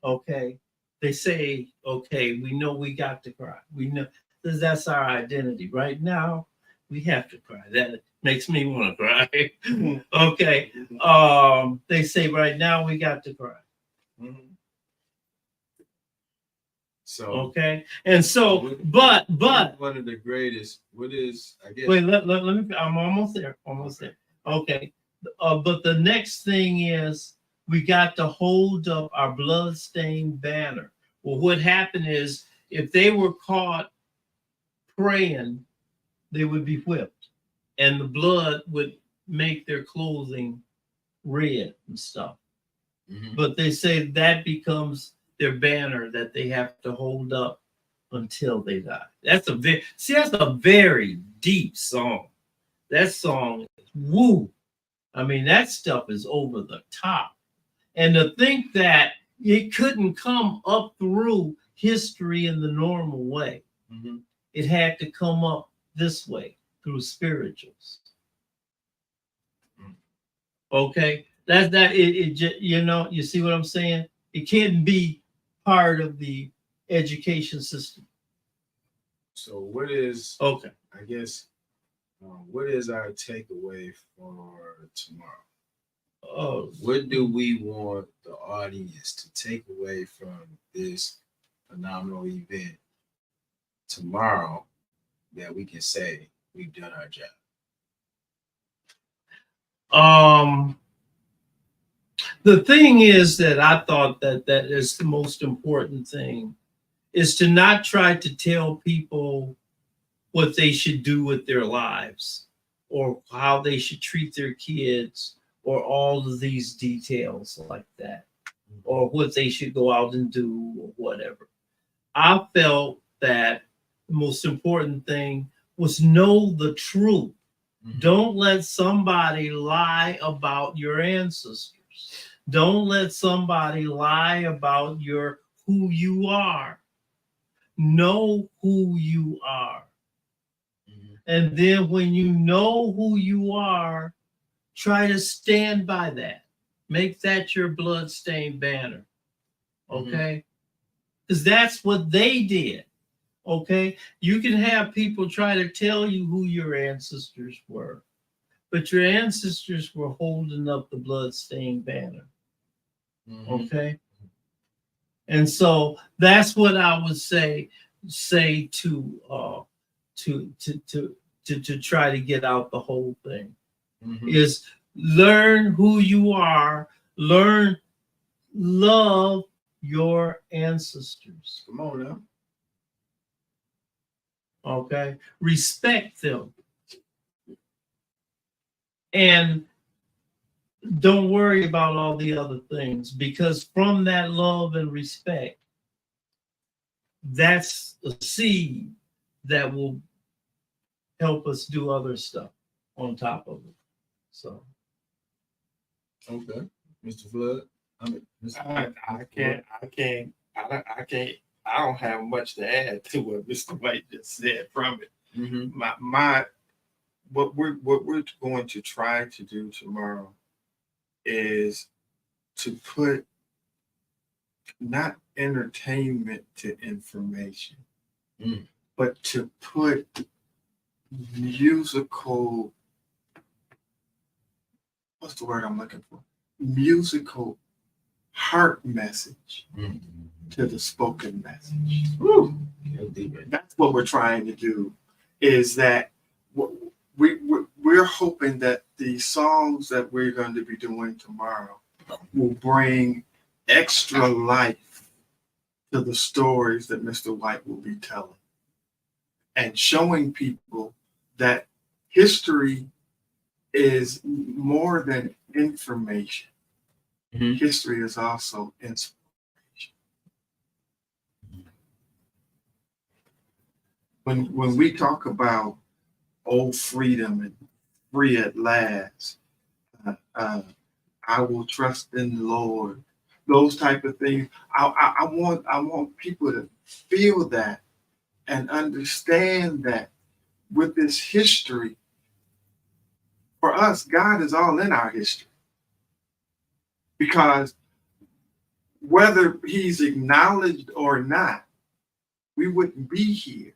Okay? They say, okay, we know we got to cry. We know that's our identity. Right now, we have to cry. That makes me want to cry. Okay. They say right now we got to cry. So okay. And so, but one of the greatest, what is, I guess. Wait, let me, I'm almost there. Almost there. Okay. but the next thing is we got to hold up our bloodstained banner. Well, what happened is if they were caught praying, they would be whipped, and the blood would make their clothing red and stuff. But they say that becomes their banner that they have to hold up until they die. That's a very deep song. That song is woo. I mean, that stuff is over the top. And to think that it couldn't come up through history in the normal way. It had to come up this way through spirituals. Okay, you see what I'm saying? It can't be part of the education system. So what is, Okay, I guess, what is our takeaway for tomorrow? What do we want the audience to take away from this phenomenal event tomorrow that we can say we've done our job? The thing is that I thought that is the most important thing is to not try to tell people what they should do with their lives or how they should treat their kids or all of these details like that or what they should go out and do or whatever. I felt that the most important thing was know the truth. Don't let somebody lie about your ancestors. Don't let somebody lie about who you are. Know who you are. And then when you know who you are, try to stand by that. Make that your bloodstained banner. Okay? Because that's what they did. Okay? You can have people try to tell you who your ancestors were, but your ancestors were holding up the bloodstained banner. Okay? And so that's what I would say to try to get out the whole thing is learn who you are, love your ancestors. Come on now. Okay, respect them, and don't worry about all the other things, because from that love and respect, that's the seed that will help us do other stuff on top of it. So, Okay, Mr. Flood. I don't have much to add to what Mr. White just said from it. What we're going to try to do tomorrow is to put not entertainment to information, but to put musical, what's the word I'm looking for? Musical heart message to the spoken message. That's what we're trying to do, is that we're hoping that the songs that we're going to be doing tomorrow will bring extra life to the stories that Mr. White will be telling, and showing people that history is more than information. History is also inspiration. When we talk about old freedom and free at last, I will trust in the Lord, those type of things, I want people to feel that and understand that with this history, for us, God is all in our history. Because whether he's acknowledged or not, we wouldn't be here.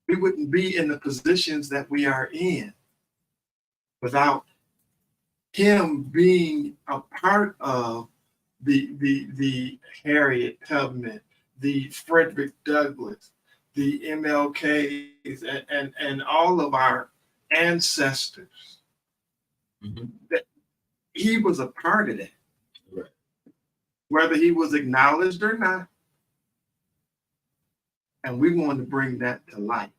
We wouldn't be in the positions that we are in without him being a part of the Harriet Tubman, the Frederick Douglass, the MLKs, and all of our ancestors Mhm. that he was a part of that. Right. Whether he was acknowledged or not. And we want to bring that to life.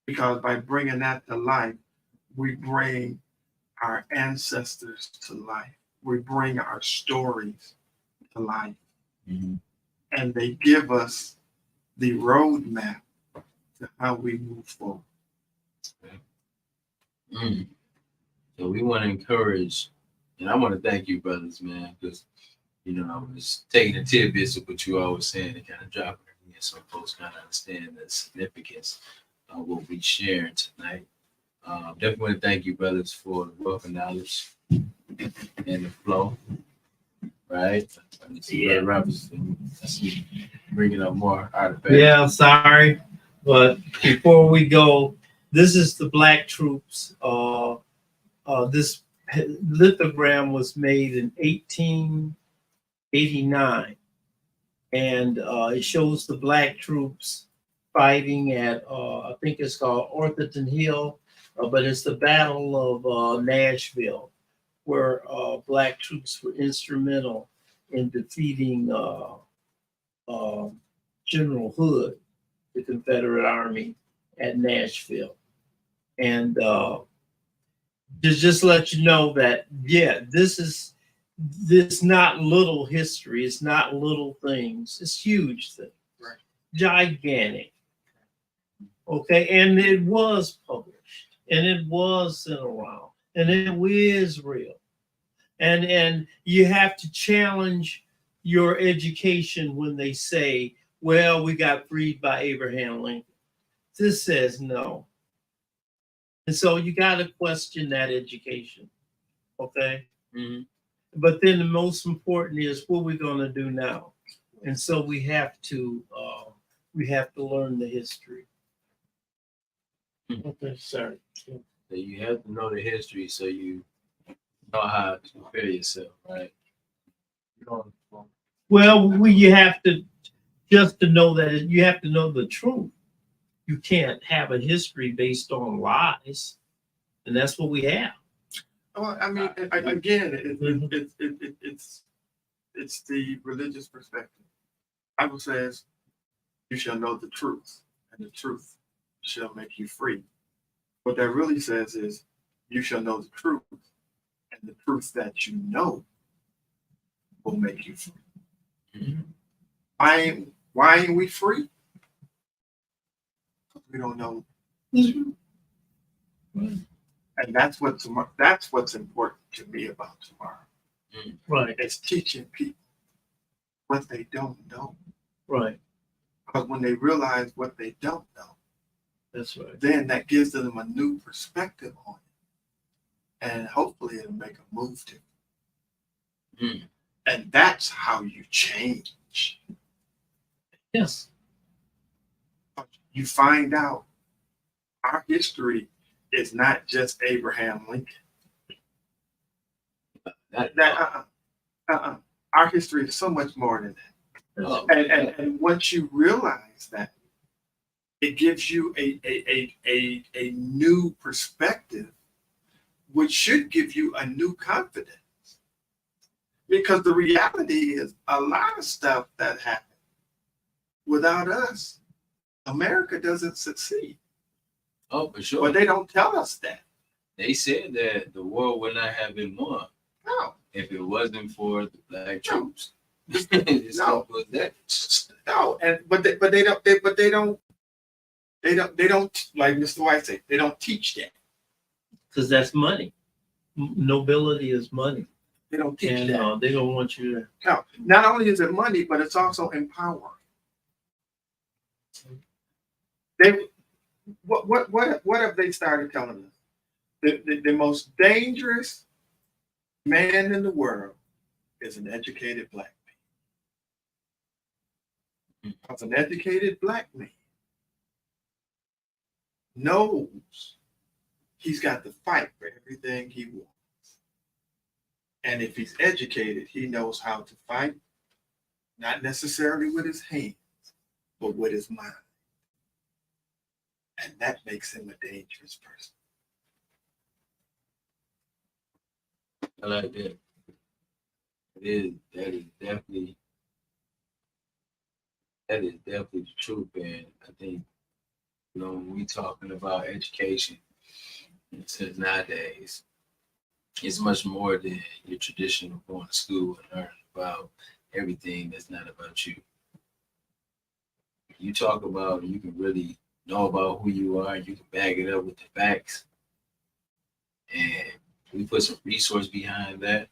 Because by bringing that to life, we bring our ancestors to life. We bring our stories to life. Mhm. And they give us the roadmap to how we move forward. Mm. So we want to encourage, and I want to thank you, brothers, man, because I was taking the tidbits of what you always saying and kind of dropping it in so folks kind of understand the significance of what we sharing tonight. Definitely want to thank you, brothers, for the wealth of knowledge and the flow. Right? Yeah. I see bringing up more artifacts. Yeah, sorry, but before we go, this is the Black troops. This lithogram was made in 1889, and it shows the Black troops fighting at I think it's called Ortherton Hill, but it's the Battle of Nashville, where Black troops were instrumental in defeating General Hood, the Confederate Army at Nashville. And to just let you know that, yeah, this not little history. It's not little things. It's huge things. Right. Gigantic. Okay. And it was published and it was sent around and it is real. And you have to challenge your education when they say, well, we got freed by Abraham Lincoln. This says no. And so you got to question that education. Okay. Mm-hmm. But then the most important is what we're going to do now. And so we have to learn the history. Okay, sorry. So you have to know the history so you know how to prepare yourself, right? Well, you have to just to know that you have to know the truth. You can't have a history based on lies, and that's what we have. Well, I mean, again, it's the religious perspective. The Bible says, "You shall know the truth, and the truth shall make you free." What that really says is, "You shall know the truth, and the truth that you know will make you free." Mm-hmm. Why ain't we free? Because we don't know the truth. And that's what's important to me about tomorrow. Right. It's teaching people what they don't know. Right. Because when they realize what they don't know, That's right. then that gives them a new perspective on it. And hopefully it'll make a move to it. Mm. And that's how you change. Yes. You find out our history is not just Abraham Lincoln. Our history is so much more than that. Oh. And once you realize that, it gives you a new perspective, which should give you a new confidence. Because the reality is a lot of stuff that happened without us, America doesn't succeed. Oh, for sure. But they don't tell us that. They said that the war would not have been won No. if it wasn't for the Black troops. No. But they don't like Mr. White said, they don't teach that. Because that's money. Nobility is money. They don't teach And that. they don't want you to. No, not only is it money, but it's also empowering. What have they started telling us? The most dangerous man in the world is an educated black man. Because an educated black man knows he's got to fight for everything he wants. And if he's educated, he knows how to fight, not necessarily with his hands, but with his mind. And that makes him a dangerous person. I like that. That is definitely the truth, and I think when we talking about education, it says nowadays it's much more than your traditional going to school and learning about everything that's not about you. You talk about, you can really know about who you are, and you can back it up with the facts, and we put some resource behind that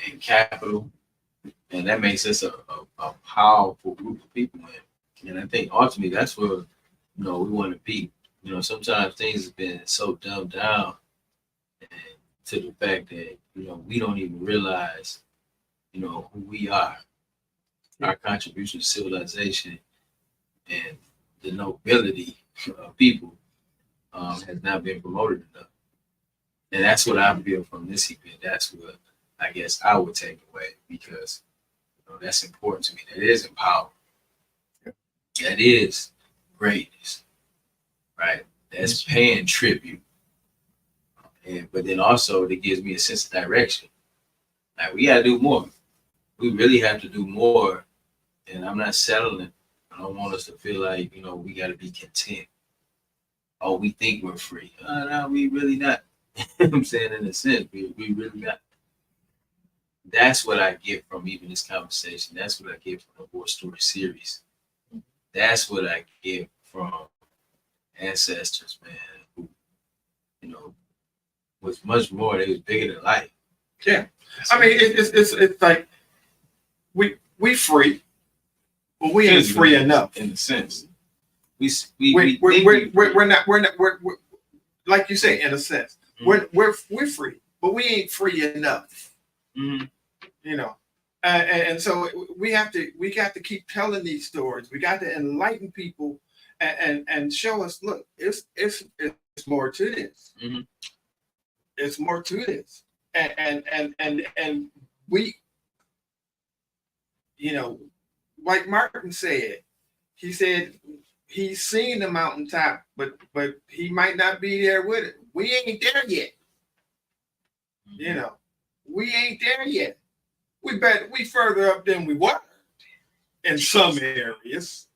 and capital, and that makes us a powerful group of people, man. And I think ultimately that's where we want to be. Sometimes things have been so dumbed down, and to the fact that we don't even realize who we are, our contribution to civilization, and the nobility of people has not been promoted enough. And that's what I feel from this event. That's what I guess I would take away, because that's important to me. That is empowerment. That is greatness, right? That's paying tribute. But then also it gives me a sense of direction. Like, we gotta do more. We really have to do more. And I'm not settling. I don't want us to feel like, we gotta be content. Oh, we think we're free. No, we really not. I'm saying, in a sense, we really not. That's what I get from even this conversation. That's what I get from the War Story series. That's what I get from ancestors, man, who, was much more. They was bigger than life. Yeah. I mean, it's like we free, but we ain't free enough. In a sense. We're not like you say, in a sense. Mm-hmm. We're free, but we ain't free enough. Mm-hmm. And so we got to keep telling these stories. We got to enlighten people and show us, look, it's more to this. Mm-hmm. It's more to this. And we, like Martin said, he said he's seen the mountaintop, but he might not be there with it. We ain't there yet. Mm-hmm. We ain't there yet. We further up than we were in some areas,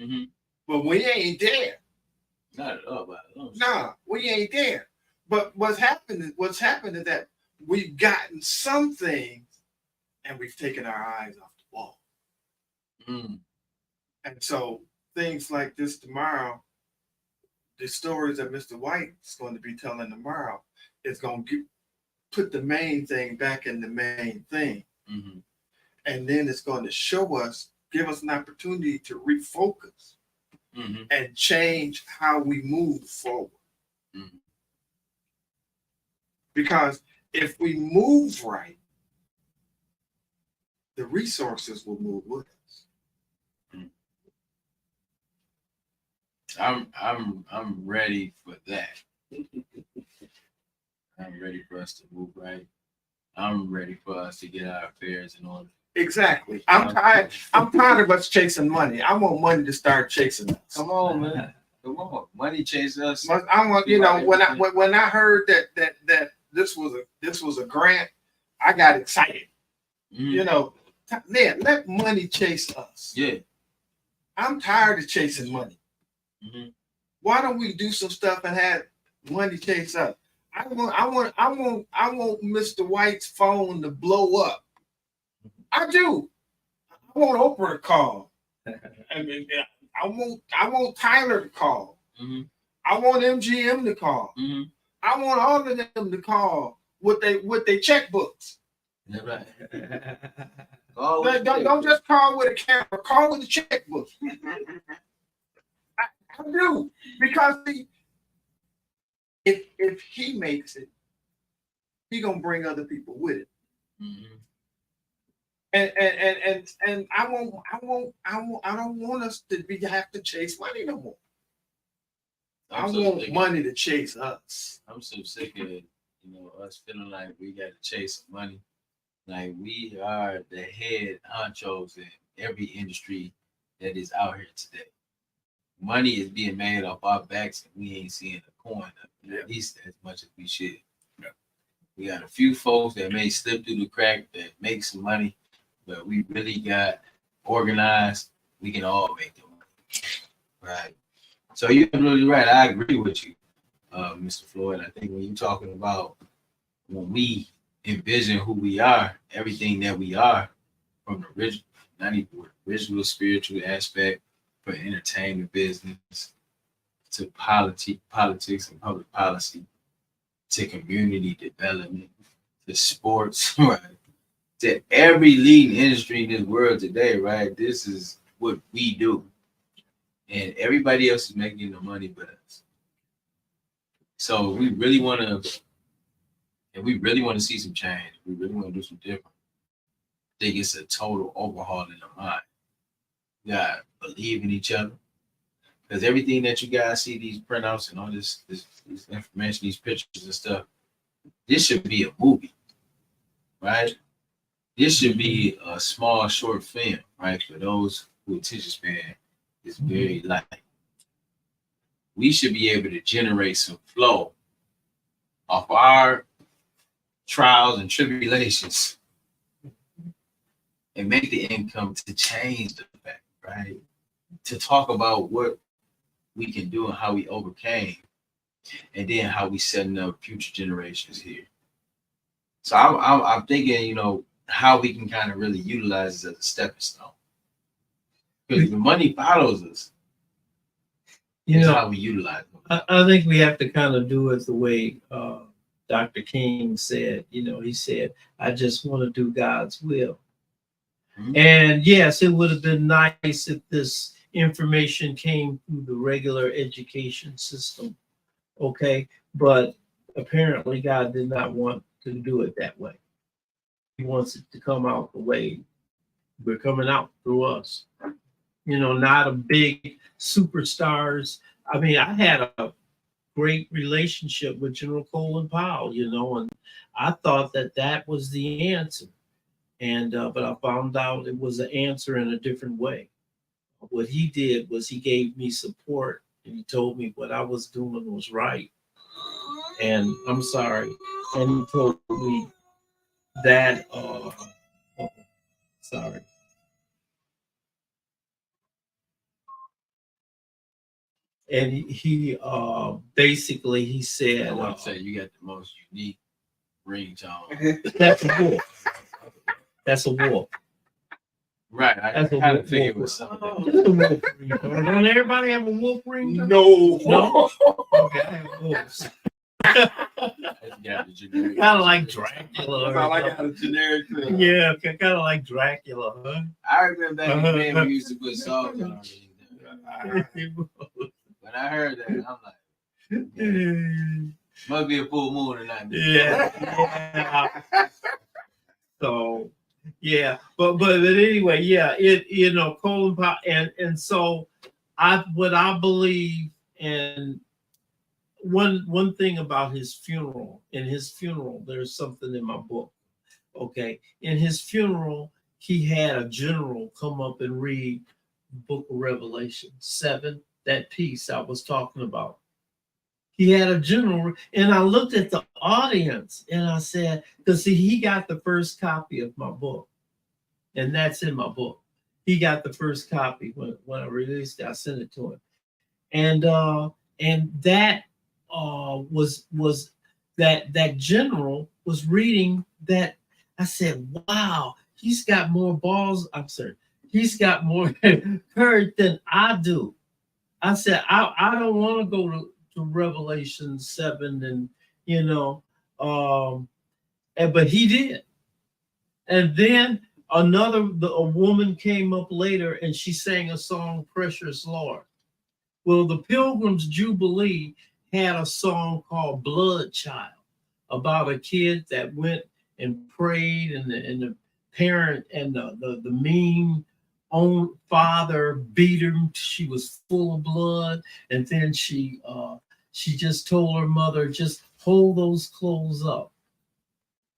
mm-hmm. but we ain't there. Not at all. No, we ain't there. But what's happened is that we've gotten some things and we've taken our eyes off the ball. Mm. And so things like this tomorrow, the stories that Mr. White is going to be telling tomorrow, is going to put the main thing back in the main thing. Mm-hmm. And then it's going to give us an opportunity to refocus mm-hmm. and change how we move forward. Mm-hmm. Because if we move right, the resources will move with us. I'm ready for that. I'm ready for us to move right. I'm ready for us to get our affairs in order. Exactly. I'm tired of us chasing money. I want money to start chasing us. Come on, man. Come on. Money chases us. I want, when I heard that this was a grant, I got excited. Mm-hmm. Let money chase us. Yeah. I'm tired of chasing money. Mm-hmm. Why don't we do some stuff and have money chase us? I want Mr. White's phone to blow up. I do. I want Oprah to call. I mean, I want Tyler to call. Mm-hmm. I want MGM to call. Mm-hmm. I want all of them to call with their checkbooks. That's right. Don't just call with a camera. Call with a checkbook. I do, because if he makes it, he gonna bring other people with it. Mm-hmm. And I don't want us to have to chase money no more. I want money to chase us. I'm so sick of us feeling like we got to chase money. Like, we are the head honchos in every industry that is out here today. Money is being made off our backs, and we ain't seeing a coin, at least as much as we should. We got a few folks that may slip through the crack that make some money, but we really got organized. We can all make the money, right? So you're really right. I agree with you, Mr. Floyd. I think when you're talking about when we envision who we are, everything that we are, from the original, not even original spiritual aspect, for entertainment business, to politics and public policy, to community development, to sports, right? To every leading industry in this world today, right? This is what we do. And everybody else is making the money but us. So we really want to, and we really want to see some change. We really want to do some different. I think it's a total overhaul in the mind. You gotta believe in each other. Because everything that you guys see, these printouts and all this information, these pictures and stuff, this should be a movie, right? This should be a small short film, right? For those who attention span is very light. We should be able to generate some flow off our trials and tribulations and make the income to change the fact, right? To talk about what we can do and how we overcame, and then how we setting up future generations here. So I'm thinking, you know, how we can kind of really utilize this as a stepping stone. Because the money follows us. You know, how we utilize it. I think we have to kind of do it the way Dr. King said. You know, he said, I just want to do God's will. Mm-hmm. And yes, it would have been nice if this information came through the regular education system. Okay. But apparently God did not want to do it that way. He wants it to come out the way we're coming out through us. You know, not a big superstars. I mean, I had a great relationship with General Colin Powell, you know, and I thought that that was the answer. And, but I found out it was an answer in a different way. What he did was he gave me support and he told me what I was doing was right. And I'm sorry. And he told me that, sorry. And he basically he said, I want to say you got the most unique ringtone. That's a wolf. That's a wolf. Right. I kind of figured it was something. Don't everybody have a wolf ringtone? No. Okay, I have wolves. Kind of like Dracula. I got a generic thing. Yeah, kind of like Dracula, huh? I remember back in the day we used to put songs on our When I heard that, I'm like, must be a full moon tonight. Yeah. So, yeah, but anyway, yeah, you know, Colin Powell, and so what I believe, and one thing about his funeral, there's something in my book. Okay, in his funeral, he had a general come up and read the book of Revelation 7, that piece I was talking about. He had a general, and I looked at the audience and I said, because see, he got the first copy of my book, and that's in my book. He got the first copy when I released it. I sent it to him, and that was that general was reading that. I said, wow, he's got more balls. I'm sorry, he's got more courage than I do. I said, I don't want to go to Revelation 7, and you know, but he did. And then a woman came up later and she sang a song, Precious Lord. Well, the Pilgrim's Jubilee had a song called Blood Child, about a kid that went and prayed, and the parent and the mean own father beat him. She was full of blood, and then she just told her mother, just hold those clothes up,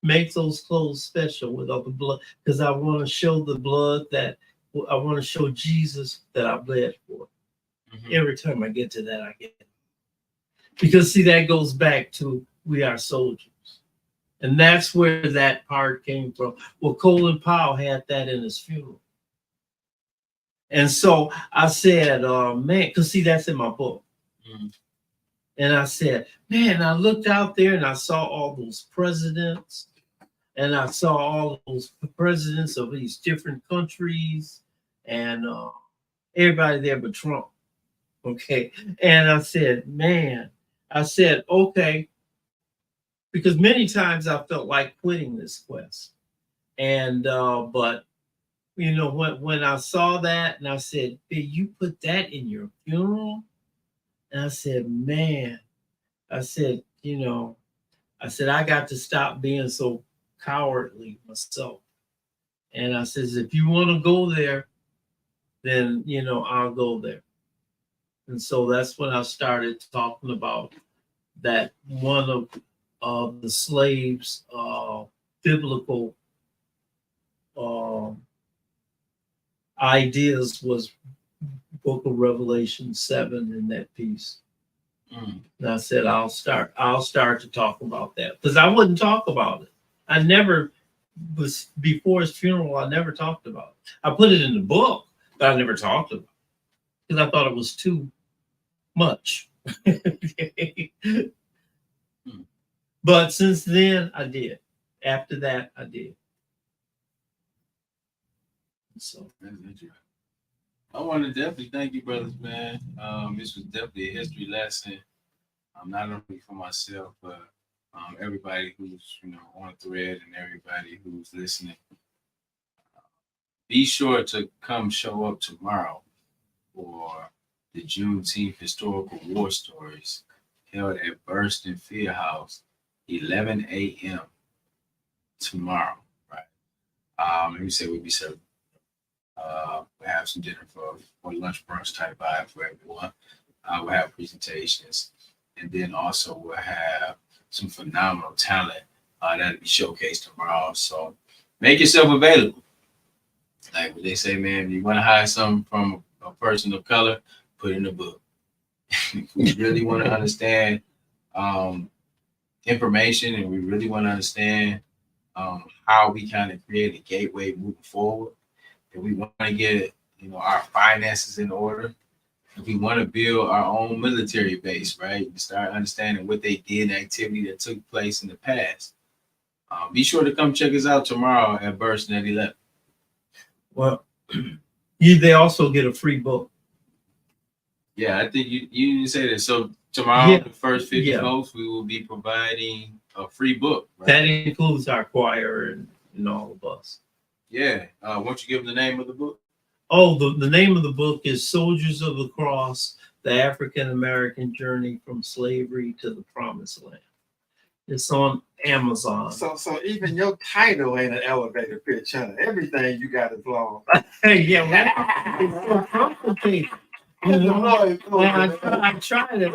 make those clothes special without the blood, because I want to show the blood, that I want to show Jesus that I bled for. Mm-hmm. Every time I get to that, I get it. Because see, that goes back to we are soldiers. And that's where that part came from. Well, Colin Powell had that in his funeral. And so I said, man, because see, that's in my book. And I said, man, I looked out there and I saw all those presidents. And I saw all those presidents of these different countries and everybody there but Trump. Okay. And I said, man, okay. Because many times I felt like quitting this quest. And, but, you know, when I saw that and I said, hey, you put that in your funeral? And I said, man, I said, you know, I got to stop being so cowardly myself. And I says, if you want to go there, then, you know, I'll go there. And so that's when I started talking about that one of the slaves' biblical ideas was Book of Revelation 7 in that piece. And I said, I'll start to talk about that because I wouldn't talk about it. I never was before his funeral. I never talked about it. I put it in the book, but I never talked about it because I thought it was too much. But since then, I did. After that, I did. So I want to definitely thank you, brothers, man. This was definitely a history lesson. Not only for myself, but everybody who's on thread and everybody who's listening. Be sure to come show up tomorrow for the Juneteenth Historical War Stories held at Burston Field House, 11 a.m. tomorrow. Right. Let me say we'll be serving. We have some dinner for lunch brunch type vibe for everyone. We'll have presentations, and then also we'll have some phenomenal talent that'll be showcased tomorrow. So make yourself available. Like what they say, man, if you want to hire something from a person of color, put in the book. If we really want to understand information and we really want to understand how we kind of create a gateway moving forward, if we want to get our finances in order, if we want to build our own military base, right, and start understanding what they did and activity that took place in the past, be sure to come check us out tomorrow at Burston at 11. Well, they also get a free book. Yeah, I think you didn't say that. So tomorrow, the first 50 Yeah. folks, we will be providing a free book. Right? That includes our choir and all of us. Yeah. Won't you give them the name of the book? Oh, the name of the book is Soldiers of the Cross, The African American Journey from Slavery to the Promised Land. It's on Amazon. So even your title ain't an elevator pitch, huh? Everything you got is long. Yeah, man. It's so complicated. You know? I tried it.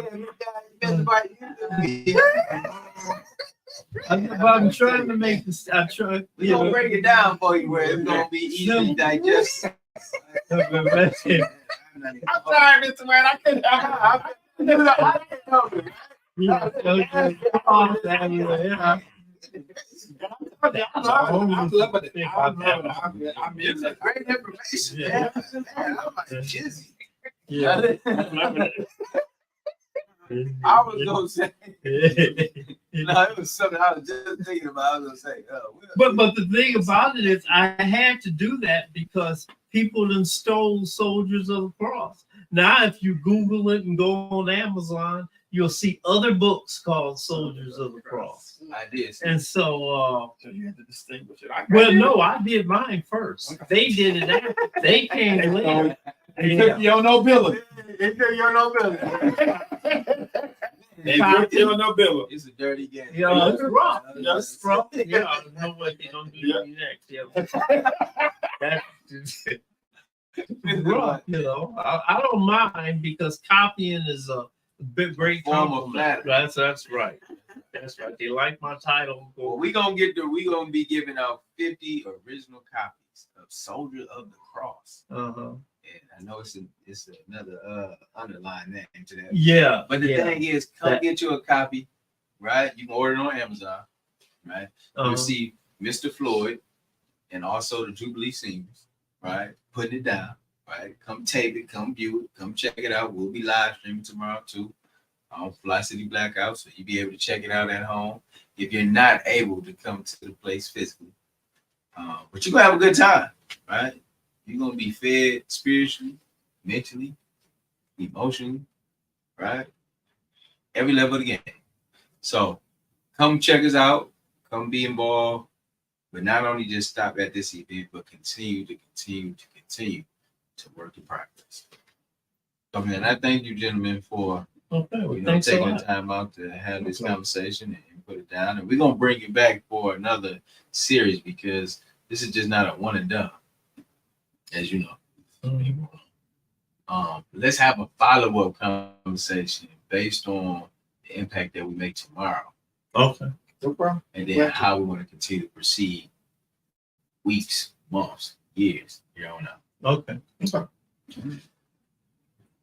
I'm trying to make this. I try. We're gonna break it down for you where it's gonna be easy to digest. I'm sorry, Mr. Wayne. I couldn't help it. It's a great information. Yeah. I'm like, Jizzy. Yeah. I was gonna say, no, it was something I was just thinking about. I was gonna say, But the thing about it is, I had to do that because people done stole Soldiers of the Cross. Now, if you Google it and go on Amazon, you'll see other books called Soldiers of the Cross. I did. And so, So you had to distinguish it. well, no, I did mine first. They did it after. They came later. They took your nobility. They took your nobility. They took your nobility. It's a dirty game. Yeah, it's rough. That's rough. Yeah, I don't know what they're gonna do to me next. Yeah. That's rough, you know. I don't mind because copying is a great Form of compliment. flattery. That's right. That's right. They like my title. Well, we gonna be giving out 50 original copies of Soldier of the Cross. Uh-huh. And I know it's another underlying name to that. Yeah. But the thing is, come That- get you a copy, right? You can order it on Amazon. right? Uh-huh. You'll see Mr. Floyd and also the Jubilee Seniors, right? Putting it down, right? Come tape it, come view it, come check it out. We'll be live streaming tomorrow too on Fli-City Blackout, so you'll be able to check it out at home. If you're not able to come to the place physically, but you're gonna have a good time, right? You're gonna be fed spiritually, mentally, emotionally, right? Every level of the game. So come check us out, come be involved, but not only just stop at this event, but continue to work in progress. So man, I thank you gentlemen for Thanks a taking the lot. time out to have this conversation and put it down. And we're gonna bring you back for another series because this is just not a one and done, as you know. Mhm. Let's have a follow-up conversation based on the impact that we make tomorrow. Okay. No problem. And then how we want to continue to proceed weeks, months, years, here on out. Okay.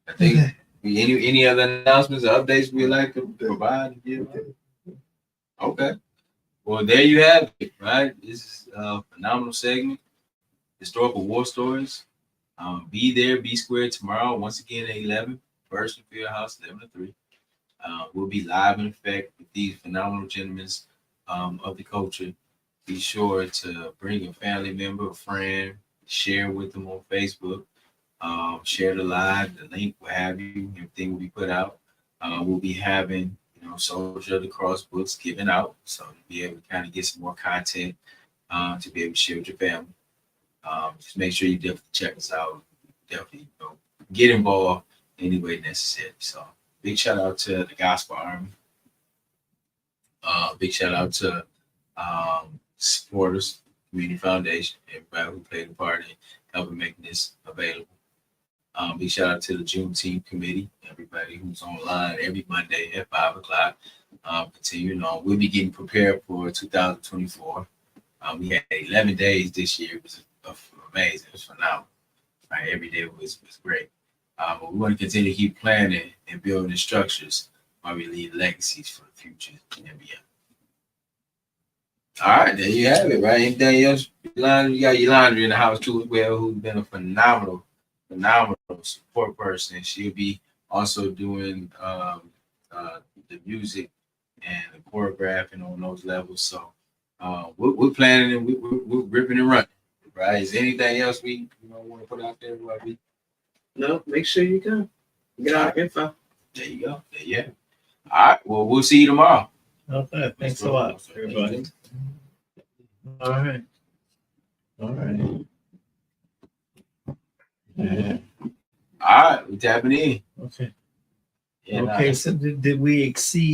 I think any other announcements or updates we'd like to provide? Okay. Well, there you have it, right? This is a phenomenal segment. Historical war stories. Be there, be square tomorrow, once again at 11, First and Field House, 11 to 3. We'll be live in effect with these phenomenal gentlemen of the culture. Be sure to bring a family member, a friend, share with them on Facebook, share the live, the link, what have you, everything will be put out. We'll be having, Soldier of the Cross books given out, so you'll be able to kind of get some more content to be able to share with your family. Just make sure you definitely check us out. Definitely, get involved any way necessary. So, big shout out to the Gospel Army. Big shout out to supporters, Community Foundation, everybody who played a part in helping making this available. Big shout out to the Juneteenth committee, everybody who's online every Monday at 5 o'clock. Continuing on, we'll be getting prepared for 2024. We had 11 days this year. It was amazing. It was phenomenal. Right? Every day was great. But we want to continue to keep planning and building the structures while we leave legacies for the future and beyond. All right, there you have it, right? Anything else? You got your laundry in the house too as well, who's been a phenomenal support person. She'll be also doing the music and the choreographing on those levels. So we're planning and we're ripping and running, right? Is there anything else we want to put out there? No, make sure you come. Get our info. There you go. Yeah. All right. Well, we'll see you tomorrow. Okay. Thanks a lot, everybody. All right. Yeah. All right. We're tapping in. Okay. Yeah, Okay. So did we exceed